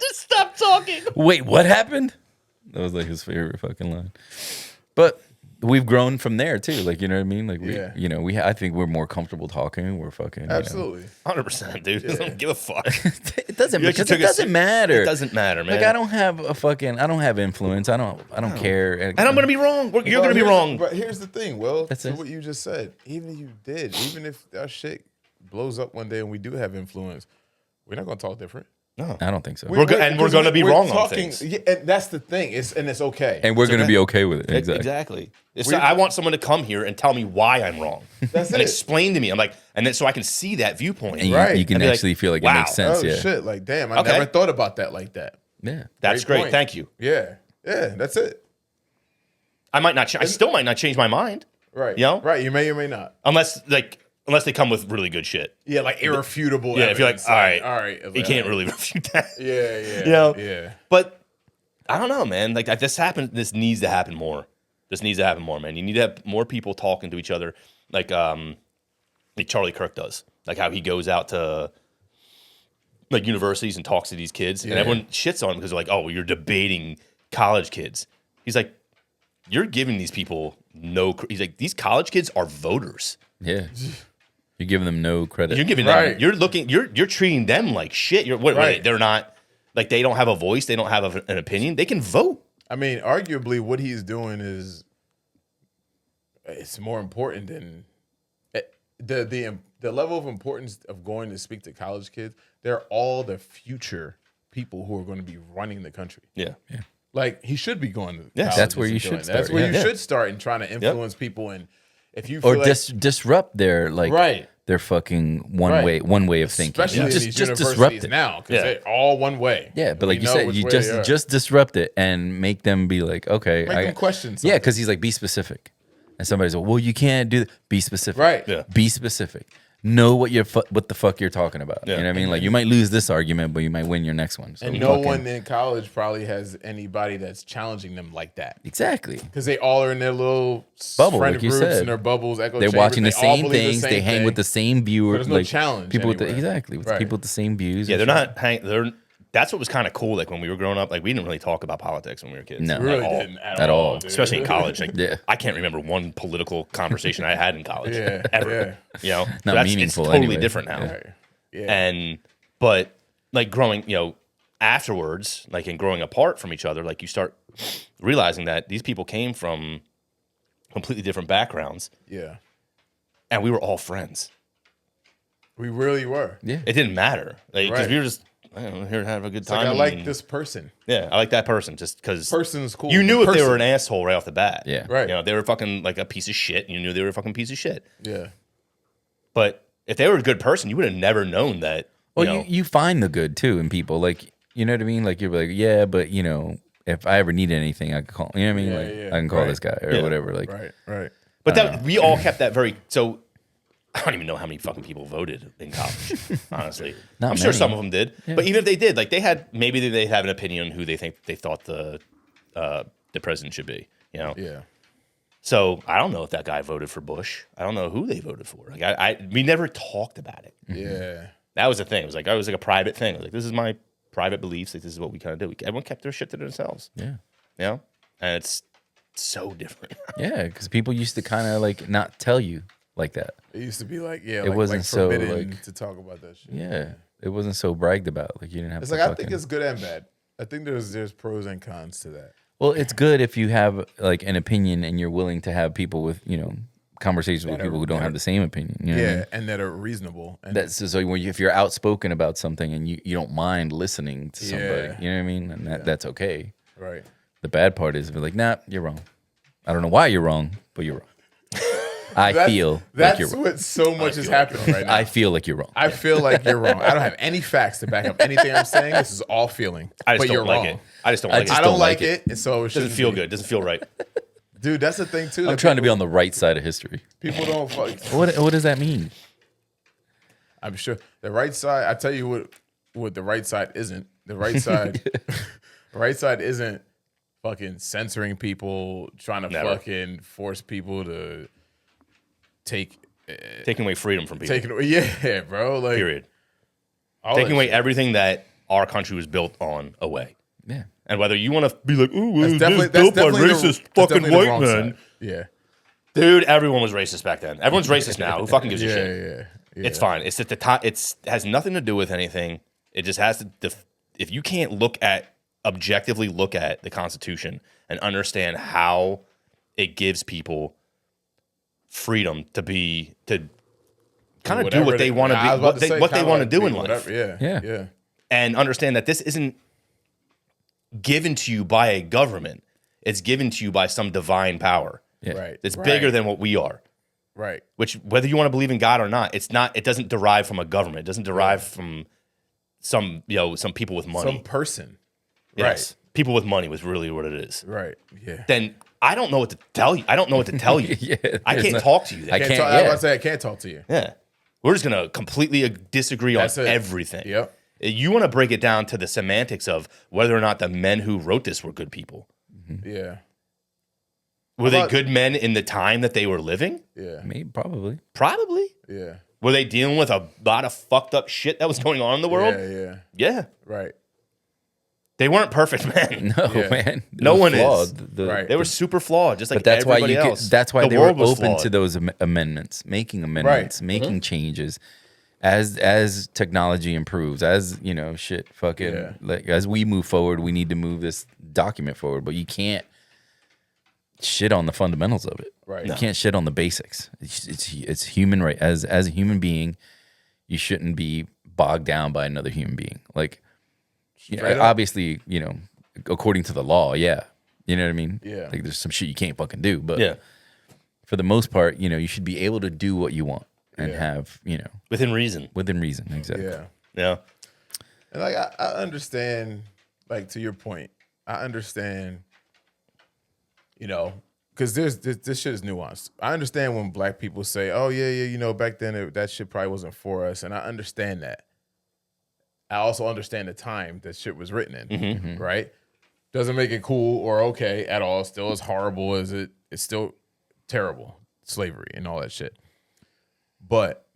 Just stop talking. Wait, what happened? That was like his favorite fucking line. But we've grown from there too. Like, you know what I mean? Like we, Yeah. you know, I think we're more comfortable talking. We're fucking you know. Absolutely. 100%, dude. I don't give a fuck. It doesn't You actually because took it a doesn't matter. It doesn't matter, man. Like I don't have influence. I don't care. And I'm gonna be wrong. You're gonna be here's- wrong. But here's the thing, Will. That's to it. what you just said. Even if you did, even if our shit blows up one day and we do have influence, we're not gonna talk different. I don't think so. We're gonna be wrong on things. Yeah, and that's the thing. It's okay. And we're going to okay. be okay with it. Exactly. Exactly. I want someone to come here and tell me why I'm wrong. That's and it. explain to me. I'm like, and then so I can see that viewpoint. And Right. you can And be like, actually feel like wow. it makes sense. Oh yeah. shit! Like damn, I Okay. never thought about that like that. Yeah. That's Great great. point. Thank you. Yeah, yeah, that's it. I might not. I still might not change my mind. Right. You know? Right. You may or may not. Unless they come with really good shit. Yeah, like irrefutable. Yeah, if you're like, evidence, all right, It's you like, can't really refute that. Yeah, yeah. You know? Yeah. But I don't know, man. Like this needs to happen more. This needs to happen more, man. You need to have more people talking to each other. like Charlie Kirk does, like how he goes out to like universities and talks to these kids, and everyone shits on him because they're like, "Oh, well, you're debating college kids." He's like, "You're giving these people no." He's like, "These college kids are voters. Yeah. You're giving them no credit. You're giving them. You're treating them like shit. Wait, they're not like they don't have a voice. They don't have an opinion. They can vote." I mean, arguably, what he's doing is it's more important than the level of importance of going to speak to college kids. They're all the future people who are going to be running the country. Yeah. Like he should be going to Yes. That's where colleges you and should doing start, That's where yeah. you should start and trying to influence people. And if you feel Or like, disrupt their like Right. their fucking one Right. way of thinking. especially in these just disrupt universities it. now, because Yeah. they're all one way. Yeah, but like We you know said, which you way they are. just disrupt it and make them be like, okay, Make them question Yeah, something. because he's like, be specific, and somebody's like, well, you can't do that. Be specific, Right. Yeah. Be specific. Know what what the fuck you're talking about. Yeah. You know what I mean? Like you might lose this argument, but you might win your next one. So And no fucking- one in college probably has anybody that's challenging them like that. exactly. Because they all are in their little Bubble, friend like you groups said. and their bubbles, echo They're chambers. watching the They all same believe things. the They same hang with thing. the same viewers. there's no challenge People with anywhere. exactly with Right. people with the same views. Yeah, and they're shit. not hang. They're that's what was kind of cool. Like when we were growing up, like we didn't really talk about politics when we were kids. No. at Really all. didn't At all. dude. Especially in college. Like, Yeah. I can't remember one political conversation I had in college Yeah, ever. You know, Not it's meaningful totally anyway. different now. Right. Yeah. But like growing, afterwards, like in growing apart from each other, like you start realizing that these people came from completely different backgrounds, Yeah. and we were all friends. We really were. Yeah. It didn't matter, like because Right. we were just here to have a good It's like, time. I like and- this person. Yeah, I like that person just because Person's cool. you knew if they Person. were an asshole right off the bat. Yeah. Right. You know, they were fucking like a piece of shit. You knew they were a fucking piece of shit. Yeah. But if they were a good person, you would have never known that. Well, you find the good too in people. Like, you know what I mean? Like, you're like, yeah, but if I ever need anything, I can call. You know what I mean? Yeah, Like, yeah. I can call Right. this guy or Yeah. whatever. Like, Right. Right. But that we all kept that very. So I don't even know how many fucking people voted in college. Honestly, Not I'm sure many. some of them did. But even if they did, like they have an opinion on who they thought the president should be. You know. Yeah. So I don't know if that guy voted for Bush. I don't know who they voted for. Like we never talked about it. Yeah. That was the thing. It was like a private thing. I was like, this is my private beliefs. Like, this is what we kind of do. Everyone kept their shit to themselves. yeah. You know, and it's so different. Yeah. Because people used to kind of like not tell you like that. It used to be like, yeah, It wasn't so, forbidden like- to talk about that shit. Yeah. It wasn't so bragged about. Like, you didn't have It's to like I fucking- think it's good and bad. I think there's pros and cons to that. Well, it's good if you have like an opinion and you're willing to have people with, conversations with people who don't have the same opinion. You know what I Yeah, mean? and that are reasonable. And That's so when if you're outspoken about something and you don't mind listening to somebody, Yeah. you know what I mean? And that's okay. right. The bad part is if you're like, nah, you're wrong. I don't know why you're wrong, but you're wrong. I feel like That's you're wrong. what so much is happening right now. I feel like you're wrong. I feel like you're wrong. I don't have any facts to back up anything I'm saying. This is all feeling. I just but don't you're like wrong. it. I just don't I like just I it. don't like it, and so it Doesn't shouldn't feel be. good. Doesn't feel right. Dude, that's the thing too. I'm that trying to be on the right side of history. people don't fuck. What does that mean? I'm sure the right side. I tell you what the right side isn't. The right side, the right side isn't fucking censoring people, trying to Never. fucking force people to take Taking away freedom from people. take it away. Yeah, bro. Like Period. all Taking that away shit. everything that our country was built on away. Yeah. And whether you want to be like, ooh, That's this definitely is built by definitely racist that's fucking definitely the white wrong men. side. Yeah, Dude, everyone was racist back then. Everyone's racist now. Who fucking gives a yeah, shit? yeah. It's fine. It's at the top. It's has nothing to do with anything. It just has to. If you can't objectively look at the Constitution and understand how it gives people freedom to kind of do what they want to I was be, about say, what they kinda want to like do be in life, whatever. Yeah, Yeah. yeah. and understand that this isn't given to you by a government. It's given to you by some divine power. Yeah. Right. It's right, bigger than what we are. right. Which, whether you want to believe in God or not, it's not. It doesn't derive from a government. It doesn't derive from some people with money. Some person. Yes, people with money was really what it is. Right. Yeah. Then I don't know what to tell you. I don't know what to tell you. Yeah, I there's can't no- talk to you. Then. I Can't can't. talk, I was Yeah. about to say I can't talk to you. Yeah, we're just gonna completely disagree on That's it. everything. Yep. You want to break it down to the semantics of whether or not the men who wrote this were good people. Yeah. Were they good men in the time that they were living? Yeah. Maybe, probably. Probably. Yeah. Were they dealing with a lot of fucked up shit that was going on in the world? Yeah. Yeah. Right. They weren't perfect men. No, Yeah. man. It No was one flawed. is. Right. They were super flawed, just like But that's why everybody else. That's why The they were world was open flawed. to those amendments, making amendments, making changes, as technology improves, as shit, fucking Yeah. like as we move forward, we need to move this document forward. But you can't shit on the fundamentals of it. Right. You can't shit on the basics. It's human right. As a human being, you shouldn't be bogged down by another human being. Like, Straight up. obviously, according to the law, yeah. You know what I mean? Yeah. Like there's some shit you can't fucking do, but Yeah. for the most part, you should be able to do what you want and have, Within reason. within reason. Exactly. Yeah. Yeah. And like I understand, like to your point, I understand, because this shit is nuanced. I understand when black people say, "Oh yeah, back then that shit probably wasn't for us," and I understand that. I also understand the time that shit was written in, right? Doesn't make it cool or okay at all. Still as horrible as it's still terrible, slavery and all that shit. But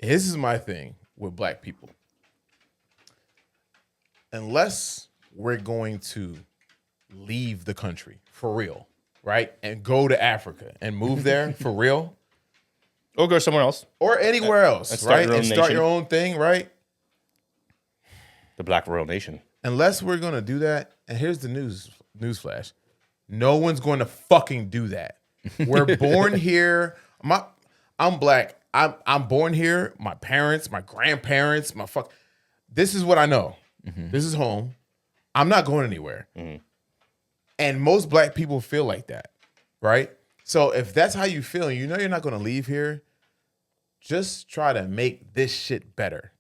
this is my thing with black people. Unless we're going to leave the country for real, right? And go to Africa and move there for real, Or go somewhere else. or anywhere else, and start right? your own And start nation. your own thing, right? The Black Royal Nation. Unless we're gonna do that, and here's the newsflash: no one's going to fucking do that. We're born here. I'm black. I'm born here. My parents, my grandparents, this is what I know. This is home. I'm not going anywhere. And most black people feel like that, right? So if that's how you feel, and you're not going to leave here, just try to make this shit better.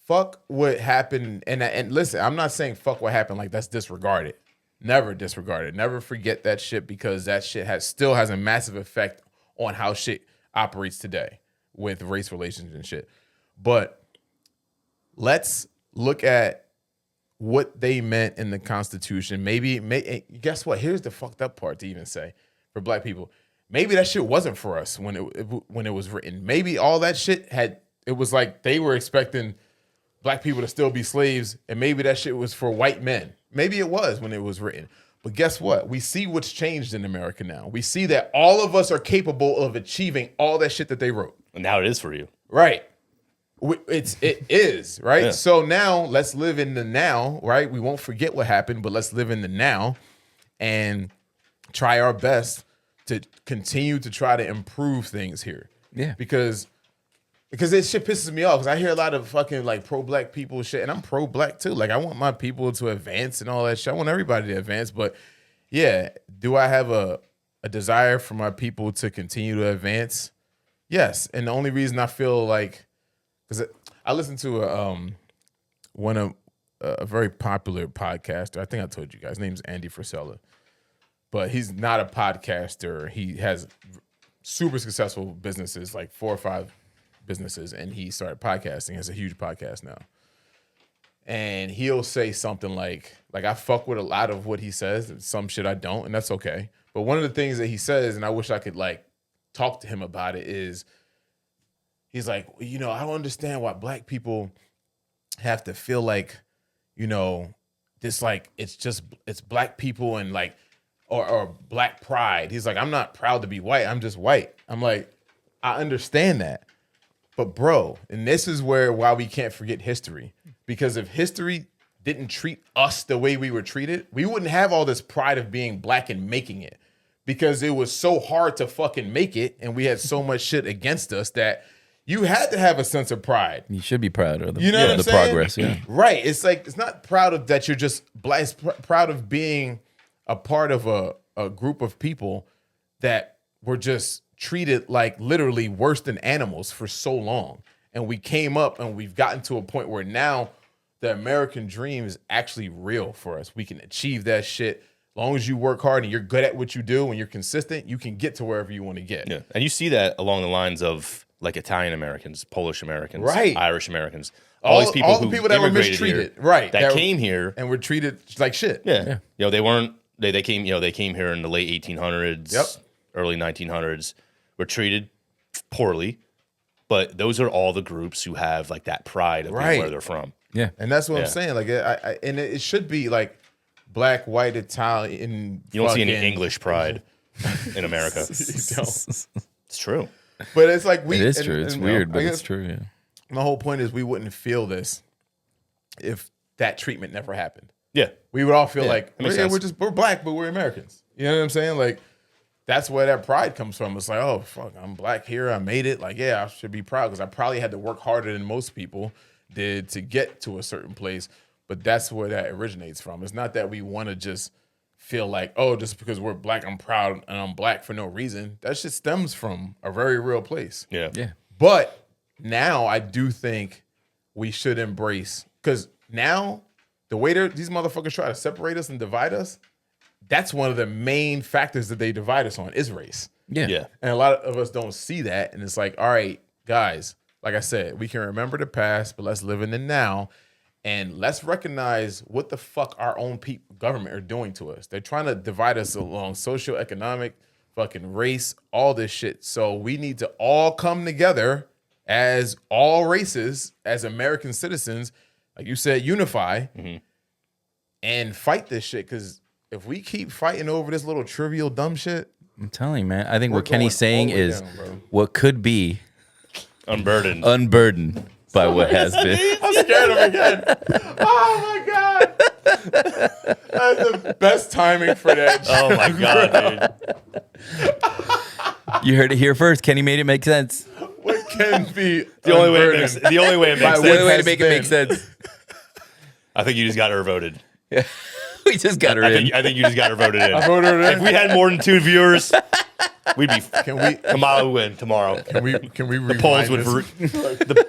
Fuck what happened, and listen, I'm not saying fuck what happened like that's disregarded. Never disregard it. Never forget that shit, because that shit still has a massive effect on how shit operates today with race relations and shit. But let's look at what they meant in the Constitution. Guess what? Here's the fucked up part to even say for black people. Maybe that shit wasn't for us when it was written. Maybe all that shit it was like they were expecting black people to still be slaves, and maybe that shit was for white men. Maybe it was when it was written. But guess what? We see what's changed in America now. We see that all of us are capable of achieving all that shit that they wrote. And now it is for you. Right. It is, right? Yeah. So now let's live in the now, right? We won't forget what happened, but let's live in the now and try our best to continue to try to improve things here. Yeah. Because this shit pisses me off, because I hear a lot of fucking like pro-black people shit, and I'm pro-black too. Like I want my people to advance and all that shit. I want everybody to advance, but yeah, do I have a desire for my people to continue to advance? Yes. And the only reason I feel like, because I listened to a very popular podcaster. I think I told you guys. His name's Andy Frisella. But he's not a podcaster. He has super successful businesses, like 4 or 5 businesses, and he started podcasting. He has a huge podcast now. And he'll say something like I fuck with a lot of what he says, and some shit I don't, and that's okay. But one of the things that he says, and I wish I could like talk to him about it, is he's like, I don't understand why black people have to feel like, this like it's black people and like or black pride. He's like, I'm not proud to be white. I'm just white. I'm like, I understand that. But bro, and this is why we can't forget history. Because if history didn't treat us the way we were treated, we wouldn't have all this pride of being black and making it. Because it was so hard to fucking make it, and we had so much shit against us that you had to have a sense of pride. You should be proud of the, You know what I'm the saying? progress. Yeah. Right. It's like, it's not proud of that you're just black. It's proud of being a part of a group of people that were just treated like literally worse than animals for so long. And we came up and we've gotten to a point where now the American dream is actually real for us. We can achieve that shit. As long as you work hard and you're good at what you do and you're consistent, you can get to wherever you want to get. Yeah. And you see that along the lines of like Italian Americans, Polish Americans, Right. Irish Americans, All these people the who people that were immigrated mistreated, here, right? that came here. and were treated like shit. Yeah. They weren't They came here in the late 1800s, Yep. early 1900s, were treated poorly, but those are all the groups who have like that pride of being Right. where they're from. Yeah. And that's what Yeah. I'm saying. Like, and it should be like black, white, Italian. You don't see any fucking- English pride in America. You don't. It's true. But it's like It is true. It's weird, but I it's guess true. Yeah. My whole point is we wouldn't feel this if that treatment never happened. Yeah. We would all feel like makes yeah, sense. we're black, but we're Americans. You know what I'm saying? Like that's where that pride comes from. It's like, oh fuck, I'm black here. I made it. Like, yeah, I should be proud because I probably had to work harder than most people did to get to a certain place. But that's where that originates from. It's not that we want to just feel like, oh, just because we're black, I'm proud and I'm black for no reason. That shit stems from a very real place. Yeah. Yeah. But now I do think we should embrace, because now the way these motherfuckers try to separate us and divide us, that's one of the main factors that they divide us on is race. Yeah. Yeah. And a lot of us don't see that. And it's like, all right, guys, like I said, we can remember the past, but let's live in the now. And let's recognize what the fuck our own government are doing to us. They're trying to divide us along socioeconomic, fucking race, all this shit. So we need to all come together as all races, as American citizens, like you said, unify and fight this shit. Because if we keep fighting over this little trivial dumb shit, I'm telling you, man. I think We're what Kenny's going saying all the way is down, bro. what could be Unburdened. unburdened by what has been. I'm scared of him again. Oh my God. That's the best timing for that. Oh my god, dude. You heard it here first. Kenny made it make sense. What can be The only way it unburdened? makes the only way it By makes The what only sense. way to has make it make been. sense. I think you just got her voted. We just got her I in. think you just got her voted in. I voted her in. If we had more than 2 viewers, we'd be Can we? Kamala would win tomorrow. Can we? The polls would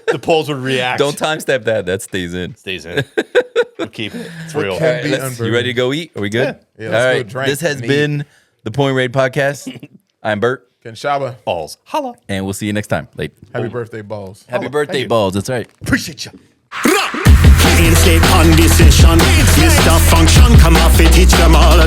the polls would react. Don't time step that. That stays in. Stays in. We'll keep it. It's real. can- All right, be let's- unburdened. you ready to go eat? Are we good? Yeah, All let's go right. drink This has and eat. been the Point Raid Podcast. I'm Bert, Can Shaba? Balls. Holla. and we'll see you next time. Late. Happy birthday, balls. Happy birthday, balls. That's right. Appreciate you. Ain't sleep on this session. Mr. Function, come off it, teach them all a